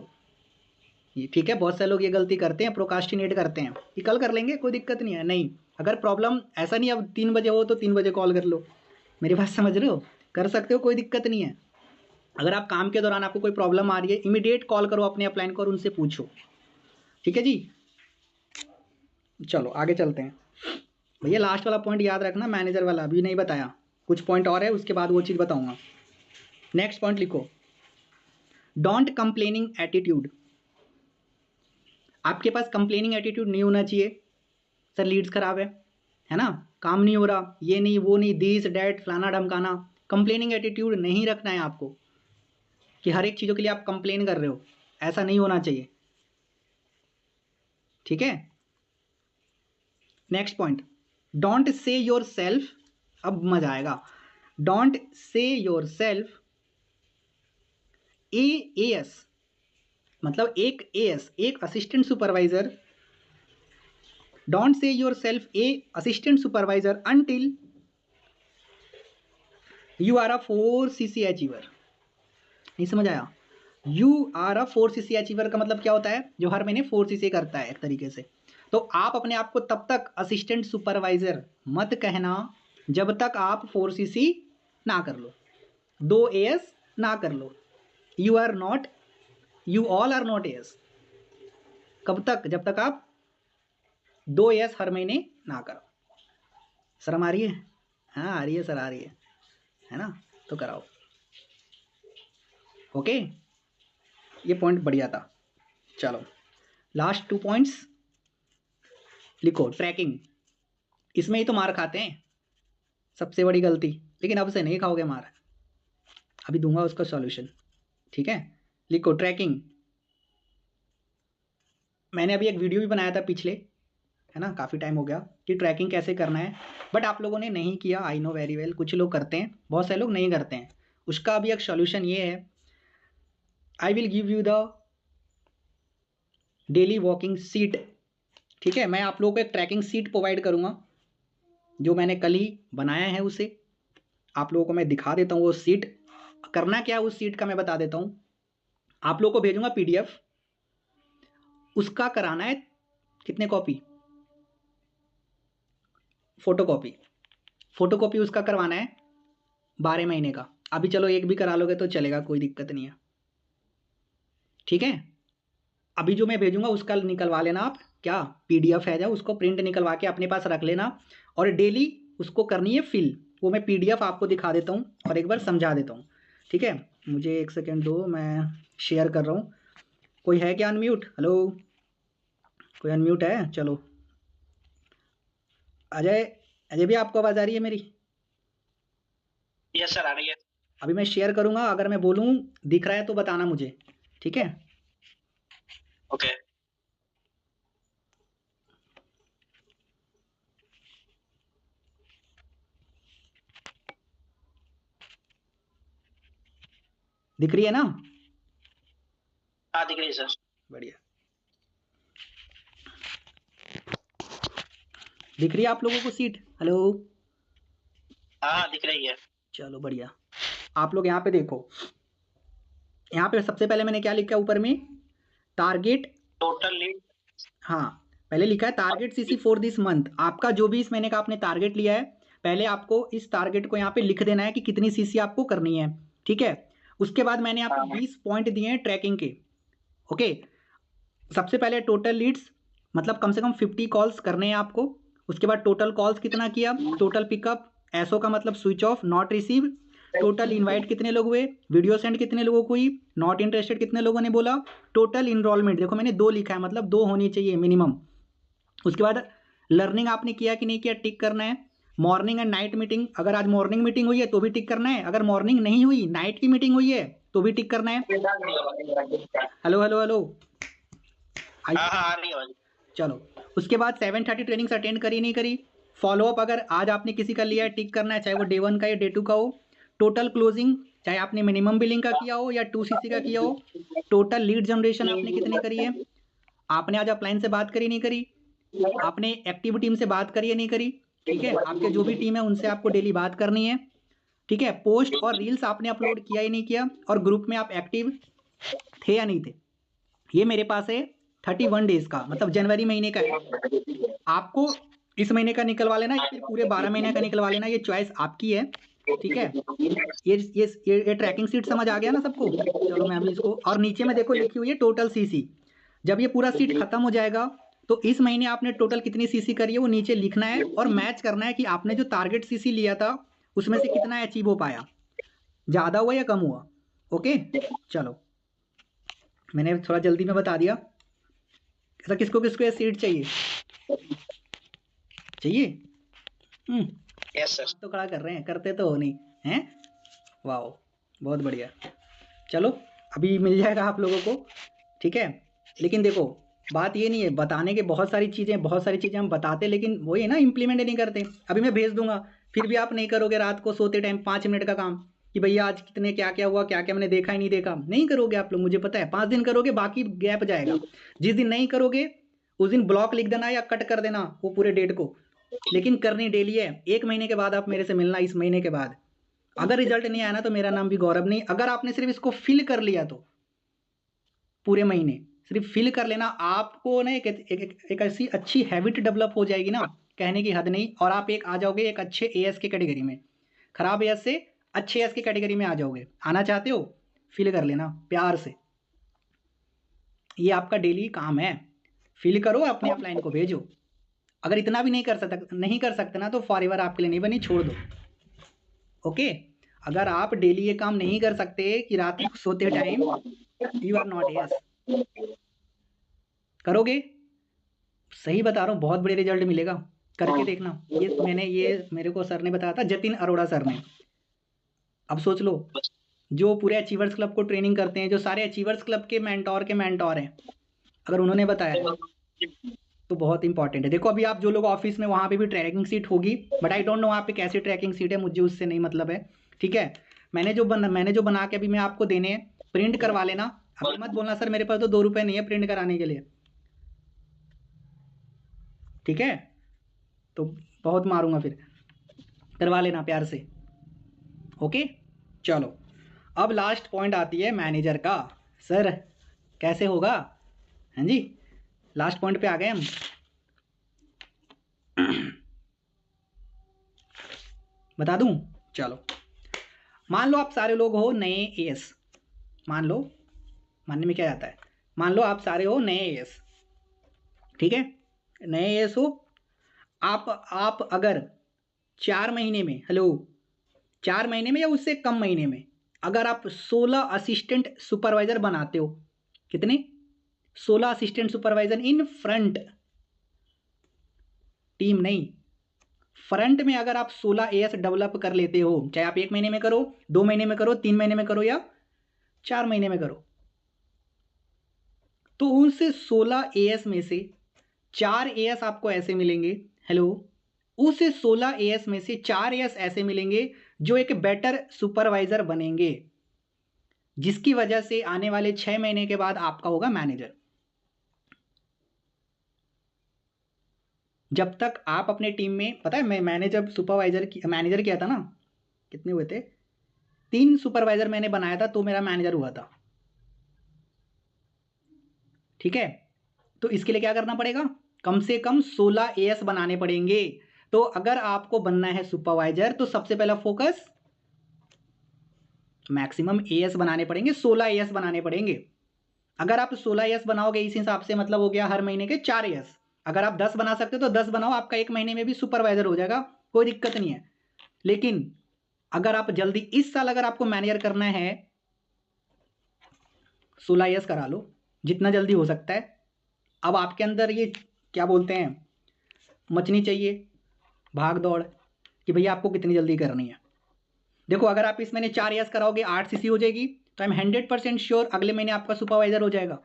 Speaker 1: ये ठीक है, बहुत से लोग ये गलती करते हैं, प्रोकास्टिनेट करते हैं कि कल कर लेंगे, कोई दिक्कत नहीं है। नहीं, अगर प्रॉब्लम ऐसा नहीं अब 3 बजे हो तो 3 बजे कॉल कर लो, मेरी बात समझ रहे हो? कर सकते हो, कोई दिक्कत नहीं है। अगर आप काम के दौरान आपको कोई प्रॉब्लम आ रही है, इमीडिएट कॉल करो अपने अपलाइन को और उनसे पूछो। ठीक है जी, चलो आगे चलते हैं। भैया लास्ट वाला पॉइंट याद रखना, मैनेजर वाला अभी नहीं बताया, कुछ पॉइंट और है, उसके बाद वो चीज़ बताऊंगा। नेक्स्ट पॉइंट लिखो, डोंट कंप्लेनिंग एटीट्यूड। आपके पास कंप्लेनिंग एटीट्यूड नहीं होना चाहिए। सर लीड्स खराब है ना, काम नहीं हो रहा, ये नहीं वो नहीं, दिस डैट फलाना ढमकाना। कंप्लेनिंग एटीट्यूड नहीं रखना है आपको कि हर एक चीज़ों के लिए आप कंप्लेन कर रहे हो, ऐसा नहीं होना चाहिए। ठीक है, next point, don't say your self, अब मजा आएगा, don't say your self as, मतलब एक एएस, एक assistant supervisor, don't say yourself a assistant supervisor until you are a 4cc achiever. नहीं समझ आया? You are a 4cc achiever का मतलब क्या होता है? जो हर महीने 4cc करता है एक तरीके से। तो आप अपने आप को तब तक असिस्टेंट सुपरवाइजर मत कहना जब तक आप 4cc ना कर लो, 2 AS ना कर लो। You are not, you all are not AS। कब तक? जब तक आप 2 AS हर महीने ना करो। शर्म आ रही है? हाँ आ रही है सर, आ रही है ना? तो कराओ। ओके, ये पॉइंट बढ़िया था। चलो लास्ट 2 पॉइंट्स लिखो, ट्रैकिंग। इसमें ही तो मार खाते हैं, सबसे बड़ी गलती, लेकिन अब से नहीं खाओगे मार, अभी दूंगा उसका सॉल्यूशन। ठीक है, लिखो ट्रैकिंग। मैंने अभी एक वीडियो भी बनाया था पिछले, है ना, काफ़ी टाइम हो गया, कि ट्रैकिंग कैसे करना है, बट आप लोगों ने नहीं किया, आई नो वेरी वेल। कुछ लोग करते हैं, बहुत सारे लोग नहीं करते हैं। उसका अभी एक सॉल्यूशन ये है, I will give you the daily walking seat. ठीक है, मैं आप लोगों को एक ट्रैकिंग सीट प्रोवाइड करूंगा, जो मैंने कल ही बनाया है, उसे आप लोगों को मैं दिखा देता हूँ। वो सीट करना क्या है, उस सीट का मैं बता देता हूँ। आप लोगों को भेजूंगा PDF, उसका कराना है कितने कॉपी? फोटोकॉपी उसका करवाना है 12 महीने का। अभी चलो एक भी करा लोगे तो चलेगा, कोई दिक्कत नहीं है। ठीक है, अभी जो मैं भेजूंगा उसका निकलवा लेना आप, क्या PDF है, जो उसको प्रिंट निकलवा के अपने पास रख लेना, और डेली उसको करनी है फिल। वो मैं PDF आपको दिखा देता हूँ और एक बार समझा देता हूँ। ठीक है, मुझे 1 सेकेंड दो, मैं शेयर कर रहा हूँ। कोई है क्या अनम्यूट? हेलो, कोई अनम्यूट है? चलो, अजय, अजय भी आपको आवाज़ आ रही है मेरी?
Speaker 2: यस सर, आ रही है।
Speaker 1: अभी मैं शेयर करूंगा, अगर मैं बोलूँ दिख रहा है तो बताना मुझे। ठीक है,
Speaker 2: ओके।
Speaker 1: दिख रही है ना?
Speaker 2: हाँ दिख रही है सर।
Speaker 1: बढ़िया, दिख रही है आप लोगों को सीट? हेलो,
Speaker 2: हाँ दिख रही है।
Speaker 1: चलो बढ़िया। आप लोग यहाँ पे देखो, यहाँ पे सबसे पहले मैंने क्या लिखा ऊपर में, टारगेट।
Speaker 2: Total lead.
Speaker 1: हाँ, पहले लिखा है target CC for this month. आपका जो भी इस महीने का आपने टारगेट लिया है, पहले आपको इस टारगेट को यहाँ पे लिख देना है कि कितनी सीसी आपको करनी है, ठीक है। उसके बाद मैंने यहाँ पे 20 पॉइंट दिए हैं ट्रैकिंग के, ओके। सबसे पहले टोटल लीड्स, मतलब कम से कम 50 कॉल्स करने हैं आपको। उसके बाद टोटल कॉल्स कितना किया, टोटल पिकअप, एसओ का मतलब switch off, not receive, total invite कितने लोग हुए, वीडियो सेंड कितने लोगों को हुई, नॉट इंटरेस्टेड कितने लोगों ने बोला, टोटल इनरोलमेंट देखो मैंने 2 लिखा है, मतलब 2 होनी चाहिए मिनिमम। उसके बाद लर्निंग आपने किया कि नहीं किया, टिक करना है। मॉर्निंग एंड नाइट मीटिंग, अगर आज मॉर्निंग मीटिंग हुई है तो भी टिक करना है, अगर मॉर्निंग नहीं हुई, नाइट की मीटिंग हुई है तो भी टिक करना है। हेलो हेलो हेलो,
Speaker 2: हाँ आ रही है आवाज।
Speaker 1: चलो, उसके बाद 7:30 ट्रेनिंग्स अटेंड करी नहीं करी, फॉलोअप अगर आज आपने किसी का लिया है टिक करना है, चाहे वो डे 1 का या डे 2 का हो। टोटल क्लोजिंग, चाहे आपने मिनिमम बिलिंग का किया हो या 2 सीसी का किया हो। टोटल लीड जनरेशन आपने कितनी करी है, आपने आज अपलाइन से बात करी नहीं करी, आपने एक्टिव टीम से बात करी है नहीं करी, ठीक है। आपके जो भी टीम है उनसे आपको डेली बात करनी है, ठीक है। पोस्ट और रील्स आपने अपलोड किया ही नहीं किया, और ग्रुप में आप एक्टिव थे या नहीं थे। ये मेरे पास है 31 डेज का, मतलब जनवरी महीने का है। आपको इस महीने का निकलवा लेना या फिर पूरे 12 महीने का निकलवा लेना, ये चॉइस आपकी है, ठीक है। ये ट्रैकिंग सीट समझ आ गया ना सबको? चलो मैं अभी इसको, और नीचे में देखो लिखी हुई है टोटल सीसी। जब ये पूरा सीट खत्म हो जाएगा तो इस महीने आपने टोटल कितनी सीसी करी है वो नीचे लिखना है, और मैच करना है कि आपने जो टारगेट सीसी लिया था उसमें से कितना अचीव हो पाया, ज़्यादा हुआ या कम हुआ, ओके। चलो, मैंने थोड़ा जल्दी में बता दिया। ऐसा किसको किसको ये सीट चाहिए? चाहिए?
Speaker 2: Yes sir.
Speaker 1: तो खड़ा कर रहे हैं, करते तो हो नहीं हैं। वाह, बहुत बढ़िया। चलो, अभी मिल जाएगा आप लोगों को, ठीक है। लेकिन देखो, बात ये नहीं है, बताने के बहुत सारी चीज़ें हम बताते, लेकिन वो ये ना इम्प्लीमेंट नहीं करते। अभी मैं भेज दूंगा, फिर भी आप नहीं करोगे, रात को सोते टाइम 5 मिनट का काम कि भैया आज कितने क्या क्या हुआ, क्या क्या मैंने देखा ही नहीं देखा, नहीं करोगे आप लोग, मुझे पता है। 5 दिन करोगे, बाकी गैप जाएगा। जिस दिन नहीं करोगे उस दिन ब्लॉक लिख देना या कट कर देना वो पूरे डेट को, लेकिन करनी डेली है। 1 महीने के बाद आप मेरे से मिलना, इस महीने के बाद। अगर रिजल्ट नहीं आया ना तो मेरा नाम भी गौरव नहीं। अगर आपने सिर्फ इसको फिल कर लिया तो पूरे महीने सिर्फ फिल कर लेना, आपको ना एक ऐसी अच्छी हैबिट डेवलप हो जाएगी ना, कहने की हद नहीं। और आप एक आ जाओगे एक अच्छे एएस के कैटेगरी में, खराब एएस से अच्छे एएस की कैटेगरी में आ जाओगे। आना चाहते हो, फिल कर लेना प्यार से, ये आपका डेली काम है। फिल करो, अपने अपलाइन को भेजो। अगर इतना भी नहीं कर सकते ना तो फॉरएवर आपके लिए नहीं बनी, छोड़ दो, ओके। अगर आप डेली ये काम नहीं कर सकते कि रात को सोते time, you are not AS. करोगे, सही बता रहा हूँ, बहुत बड़े रिजल्ट मिलेगा, करके देखना। ये मेरे को सर ने बताया था, जतिन अरोड़ा सर ने। अब सोच लो, जो पूरे अचीवर्स क्लब को ट्रेनिंग करते हैं, जो सारे अचीवर्स क्लब के मेंटोर हैं, अगर उन्होंने बताया है तो बहुत इंपॉर्टेंट है। देखो, अभी आप जो लोग ऑफिस में, वहाँ पे भी ट्रैकिंग सीट होगी, बट आई डोंट नो वहाँ पे कैसी ट्रैकिंग सीट है, मुझे उससे नहीं मतलब है, ठीक है। मैंने जो बना के अभी मैं आपको देने हैं, प्रिंट करवा लेना। अभी मत बोलना सर मेरे पास तो 2 रुपये नहीं है प्रिंट कराने के लिए, ठीक है। तो बहुत मारूंगा फिर, करवा लेना प्यार से, ओके। चलो, अब लास्ट पॉइंट आती है मैनेजर का। सर कैसे होगा? हाँ जी, लास्ट पॉइंट पे आ गए हम। बता दूं, चलो। मान लो आप सारे लोग हो नए एएस, मान लो, मानने में क्या आता है, मान लो आप सारे हो नए एएस, ठीक है। नए एएस हो आप अगर 4 महीने में, हेलो, 4 महीने में या उससे कम महीने में अगर आप 16 असिस्टेंट सुपरवाइजर बनाते हो, कितने? 16 assistant supervisor in front team, नहीं, फ्रंट में अगर आप 16 एएस डेवलप कर लेते हो, चाहे आप 1 महीने में करो, 2 महीने में करो, 3 महीने में करो या 4 महीने में करो, तो उस 16 एएस में से 4 एएस आपको ऐसे मिलेंगे, हेलो, उस 16 एएस में से 4 एएस ऐसे मिलेंगे जो एक बेटर सुपरवाइजर बनेंगे। जिसकी वजह से आने वाले 6 महीने के बाद आपका होगा मैनेजर। जब तक आप अपने टीम में, पता है मैंने जब मैनेजर किया था ना, कितने हुए थे, 3 सुपरवाइजर मैंने बनाया था तो मेरा मैनेजर हुआ था। ठीक है, तो इसके लिए क्या करना पड़ेगा, कम से कम 16 एएस बनाने पड़ेंगे। तो अगर आपको बनना है सुपरवाइजर तो सबसे पहला फोकस मैक्सिमम एएस बनाने पड़ेंगे, 16 एएस बनाने पड़ेंगे। अगर आप 16 एएस बनाओगे इस हिसाब से मतलब हो गया हर महीने के 4 एएस। अगर आप 10 बना सकते हो तो 10 बनाओ, आपका एक महीने में भी सुपरवाइजर हो जाएगा, कोई दिक्कत नहीं है। लेकिन अगर आप जल्दी इस साल अगर आपको मैनेजर करना है 16 एएस करा लो जितना जल्दी हो सकता है। अब आपके अंदर ये क्या बोलते हैं मचनी चाहिए भाग दौड़ कि भैया आपको कितनी जल्दी करनी है। देखो अगर आप इस महीने 4 एएस कराओगे 8 सीसी हो जाएगी तो आई एम 100% श्योर अगले महीने आपका सुपरवाइजर हो जाएगा।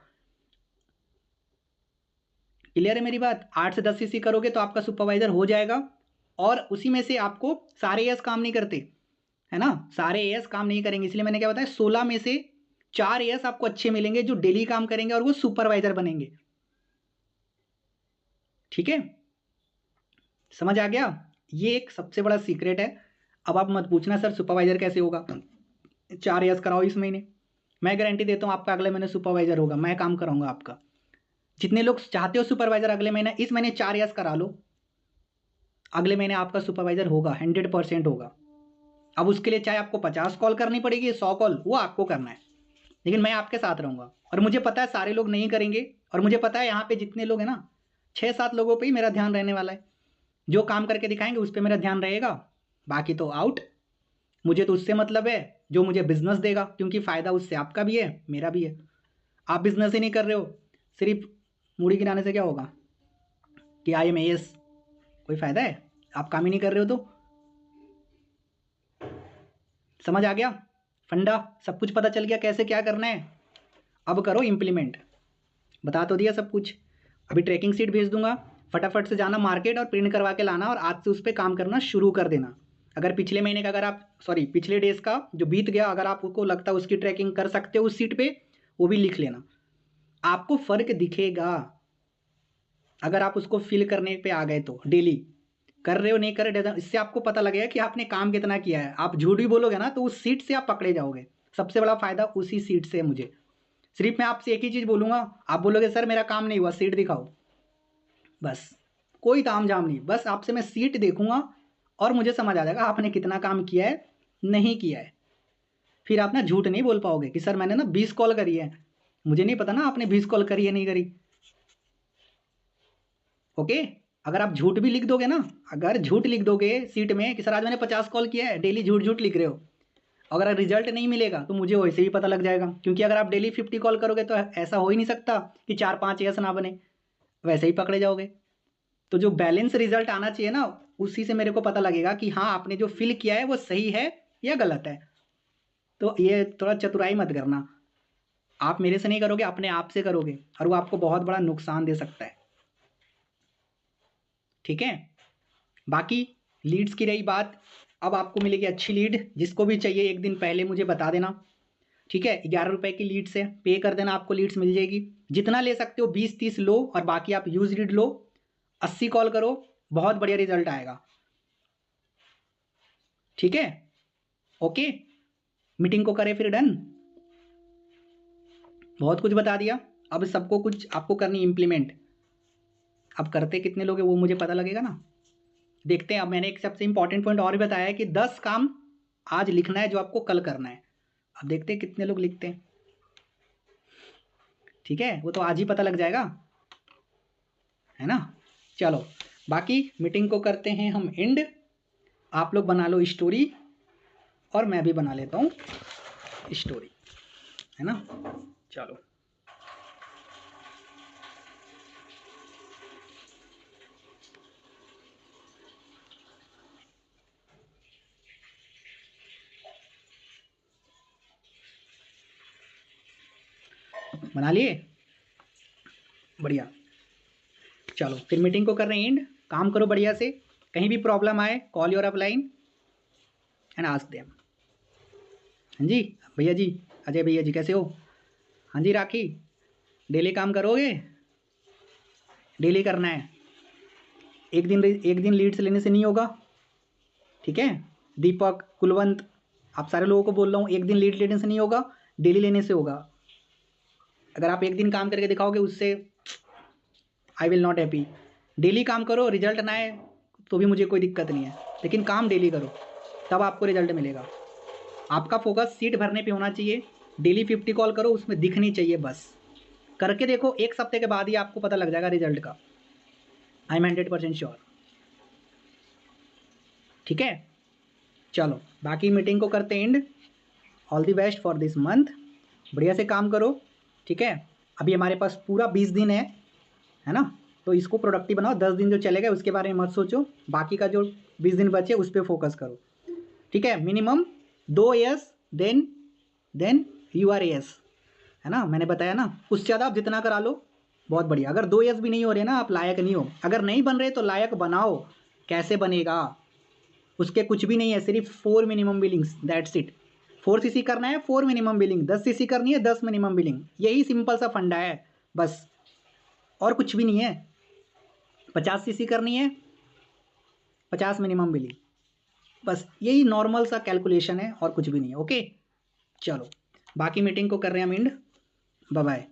Speaker 1: क्लियर है मेरी बात, 8 से 10 सीसी करोगे तो आपका सुपरवाइजर हो जाएगा। और उसी में से आपको सारे एएस काम नहीं करते है ना, सारे एएस काम नहीं करेंगे, इसलिए मैंने क्या बताया 16 में से 4 एएस आपको अच्छे मिलेंगे जो डेली काम करेंगे और वो सुपरवाइजर बनेंगे। ठीक है, समझ आ गया, ये एक सबसे बड़ा सीक्रेट है। अब आप मत पूछना सर सुपरवाइजर कैसे होगा, 4 एएस कराओ इस महीने, मैं गारंटी देता हूँ आपका अगले महीने सुपरवाइजर होगा, मैं काम कराऊंगा आपका। जितने लोग चाहते हो सुपरवाइजर अगले महीने, इस महीने 4 एएस करा लो, अगले महीने आपका सुपरवाइजर होगा, 100% होगा। अब उसके लिए चाहे आपको 50 कॉल करनी पड़ेगी 100 कॉल, वो आपको करना है, लेकिन मैं आपके साथ रहूंगा। और मुझे पता है सारे लोग नहीं करेंगे, और मुझे पता है यहाँ पे जितने लोग हैं ना 6-7 लोगों पे ही मेरा ध्यान रहने वाला है, जो काम करके दिखाएंगे उस पर मेरा ध्यान रहेगा, बाकी तो आउट। मुझे तो उससे मतलब है जो मुझे बिजनेस देगा, क्योंकि फ़ायदा उससे आपका भी है मेरा भी है। आप बिजनेस ही नहीं कर रहे हो, सिर्फ मूड़ी गिराने से क्या होगा कि IMAS, कोई फ़ायदा है, आप काम ही नहीं कर रहे हो। तो समझ आ गया फंडा, सब कुछ पता चल गया कैसे क्या करना है। अब करो इम्प्लीमेंट, बता तो दिया सब कुछ। अभी ट्रैकिंग सीट भेज दूंगा, फटाफट से जाना मार्केट और प्रिंट करवा के लाना, और आज से उस पर काम करना शुरू कर देना। अगर पिछले महीने का, अगर आप पिछले डेज का जो बीत गया, अगर आपको लगता है उसकी ट्रैकिंग कर सकते हो उस सीट पे, वो भी लिख लेना, आपको फ़र्क दिखेगा। अगर आप उसको फिल करने पे आ गए तो डेली कर रहे हो नहीं कर रहे, इससे आपको पता लगेगा कि आपने काम कितना किया है। आप झूठ भी बोलोगे ना तो उस सीट से आप पकड़े जाओगे, सबसे बड़ा फायदा उसी सीट से है मुझे। सिर्फ मैं आपसे एक ही चीज़ बोलूँगा, आप बोलोगे सर मेरा काम नहीं हुआ, सीट दिखाओ, बस कोई ताम झाम नहीं, बस आपसे मैं सीट देखूंगा और मुझे समझ आ जाएगा आपने कितना काम किया है नहीं किया है। फिर आप ना झूठ नहीं बोल पाओगे कि सर मैंने ना 20 कॉल करी है, मुझे नहीं पता ना आपने 20 कॉल करी है नहीं करी। ओके, अगर आप झूठ भी लिख दोगे ना, अगर झूठ लिख दोगे सीट में कि सर आज मैंने 50 कॉल किया है, डेली झूठ झूठ लिख रहे हो, अगर रिजल्ट नहीं मिलेगा तो मुझे वैसे भी पता लग जाएगा, क्योंकि अगर आप डेली 50 कॉल करोगे तो ऐसा हो ही नहीं सकता कि 4-5 एस ना बने, वैसे ही पकड़े जाओगे। तो जो बैलेंस रिजल्ट आना चाहिए ना, उसी से मेरे को पता लगेगा कि हाँ आपने जो फिल किया है वो सही है या गलत है। तो ये थोड़ा चतुराई मत करना, आप मेरे से नहीं करोगे अपने आप से करोगे, और वो आपको बहुत बड़ा नुकसान दे सकता है। ठीक है, बाकी लीड्स की रही बात, अब आपको मिलेगी अच्छी लीड, जिसको भी चाहिए एक दिन पहले मुझे बता देना। ठीक है, 11 रुपये की लीड से पे कर देना, आपको लीड्स मिल जाएगी, जितना ले सकते हो 20-30 लो, और बाकी आप यूज लीड लो, 80 कॉल करो, बहुत बढ़िया रिजल्ट आएगा। ठीक है, ओके, मीटिंग को करें फिर डन, बहुत कुछ बता दिया, अब सबको कुछ आपको करनी इम्प्लीमेंट। अब करते कितने लोग हैं वो मुझे पता लगेगा ना, देखते हैं। अब मैंने एक सबसे इंपॉर्टेंट पॉइंट और भी बताया है कि 10 काम आज लिखना है जो आपको कल करना है, अब देखते हैं कितने लोग लिखते हैं। ठीक है, वो तो आज ही पता लग जाएगा, है ना। चलो बाकी मीटिंग को करते हैं हम एंड, आप लोग बना लो स्टोरी और मैं भी बना लेता हूँ स्टोरी, है ना। चलो बना लिए, बढ़िया। चलो फिर मीटिंग को कर रहे हैं एंड, काम करो बढ़िया से, कहीं भी प्रॉब्लम आए call your upline and ask them. हाँ जी भैया जी, अजय भैया जी कैसे हो? हाँ जी राखी, डेली काम करोगे? डेली करना है, एक दिन लीड्स लेने से नहीं होगा, ठीक है? दीपक, कुलवंत, आप सारे लोगों को बोल रहा हूँ, एक दिन लीड लेने से नहीं होगा, डेली लेने से होगा। अगर आप एक दिन काम करके दिखाओगे उससे I will not happy. Daily काम करो, रिजल्ट ना आए तो भी मुझे कोई दिक्कत नहीं है, लेकिन काम डेली करो, तब आपको रिजल्ट मिलेगा। आपका फोकस सीट भरने पे होना चाहिए। डेली 50 कॉल करो, उसमें दिखनी चाहिए बस। करके देखो, एक हफ्ते के बाद ही आपको पता लग जाएगा रिजल्ट का। I am 100% sure. ठीक है, चलो बाकी मीटिंग को करते and. All the best for this month, बढ़िया से काम करो, ठीक है? अभी हमारे पास पूरा 20 दिन है ना? तो इसको प्रोडक्टिव बनाओ। 10 दिन जो चले गए उसके बारे में मत सोचो, बाकी का जो 20 दिन बचे उस पर फोकस करो, ठीक है? Minimum 2 years then you are S, है ना? मैंने बताया ना, उससे ज़्यादा आप जितना करा लो बहुत बढ़िया। अगर 2 ईयर्स भी नहीं हो रहे ना, आप लायक नहीं हो। अगर नहीं बन रहे तो लायक बनाओ। कैसे बनेगा? उसके कुछ भी नहीं है, सिर्फ 4 minimum Billings, that's it. 4 CC करना है, 4 मिनिमम बिलिंग। 10 सीसी करनी है, 10 मिनिमम बिलिंग। यही सिंपल सा फंडा है बस, और कुछ भी नहीं है। 50 सीसी करनी है, 50 मिनिमम बिलिंग, बस यही नॉर्मल सा कैलकुलेशन है और कुछ भी नहीं है। ओके, चलो बाकी मीटिंग को कर रहे हैं हम एंड। Bye bye.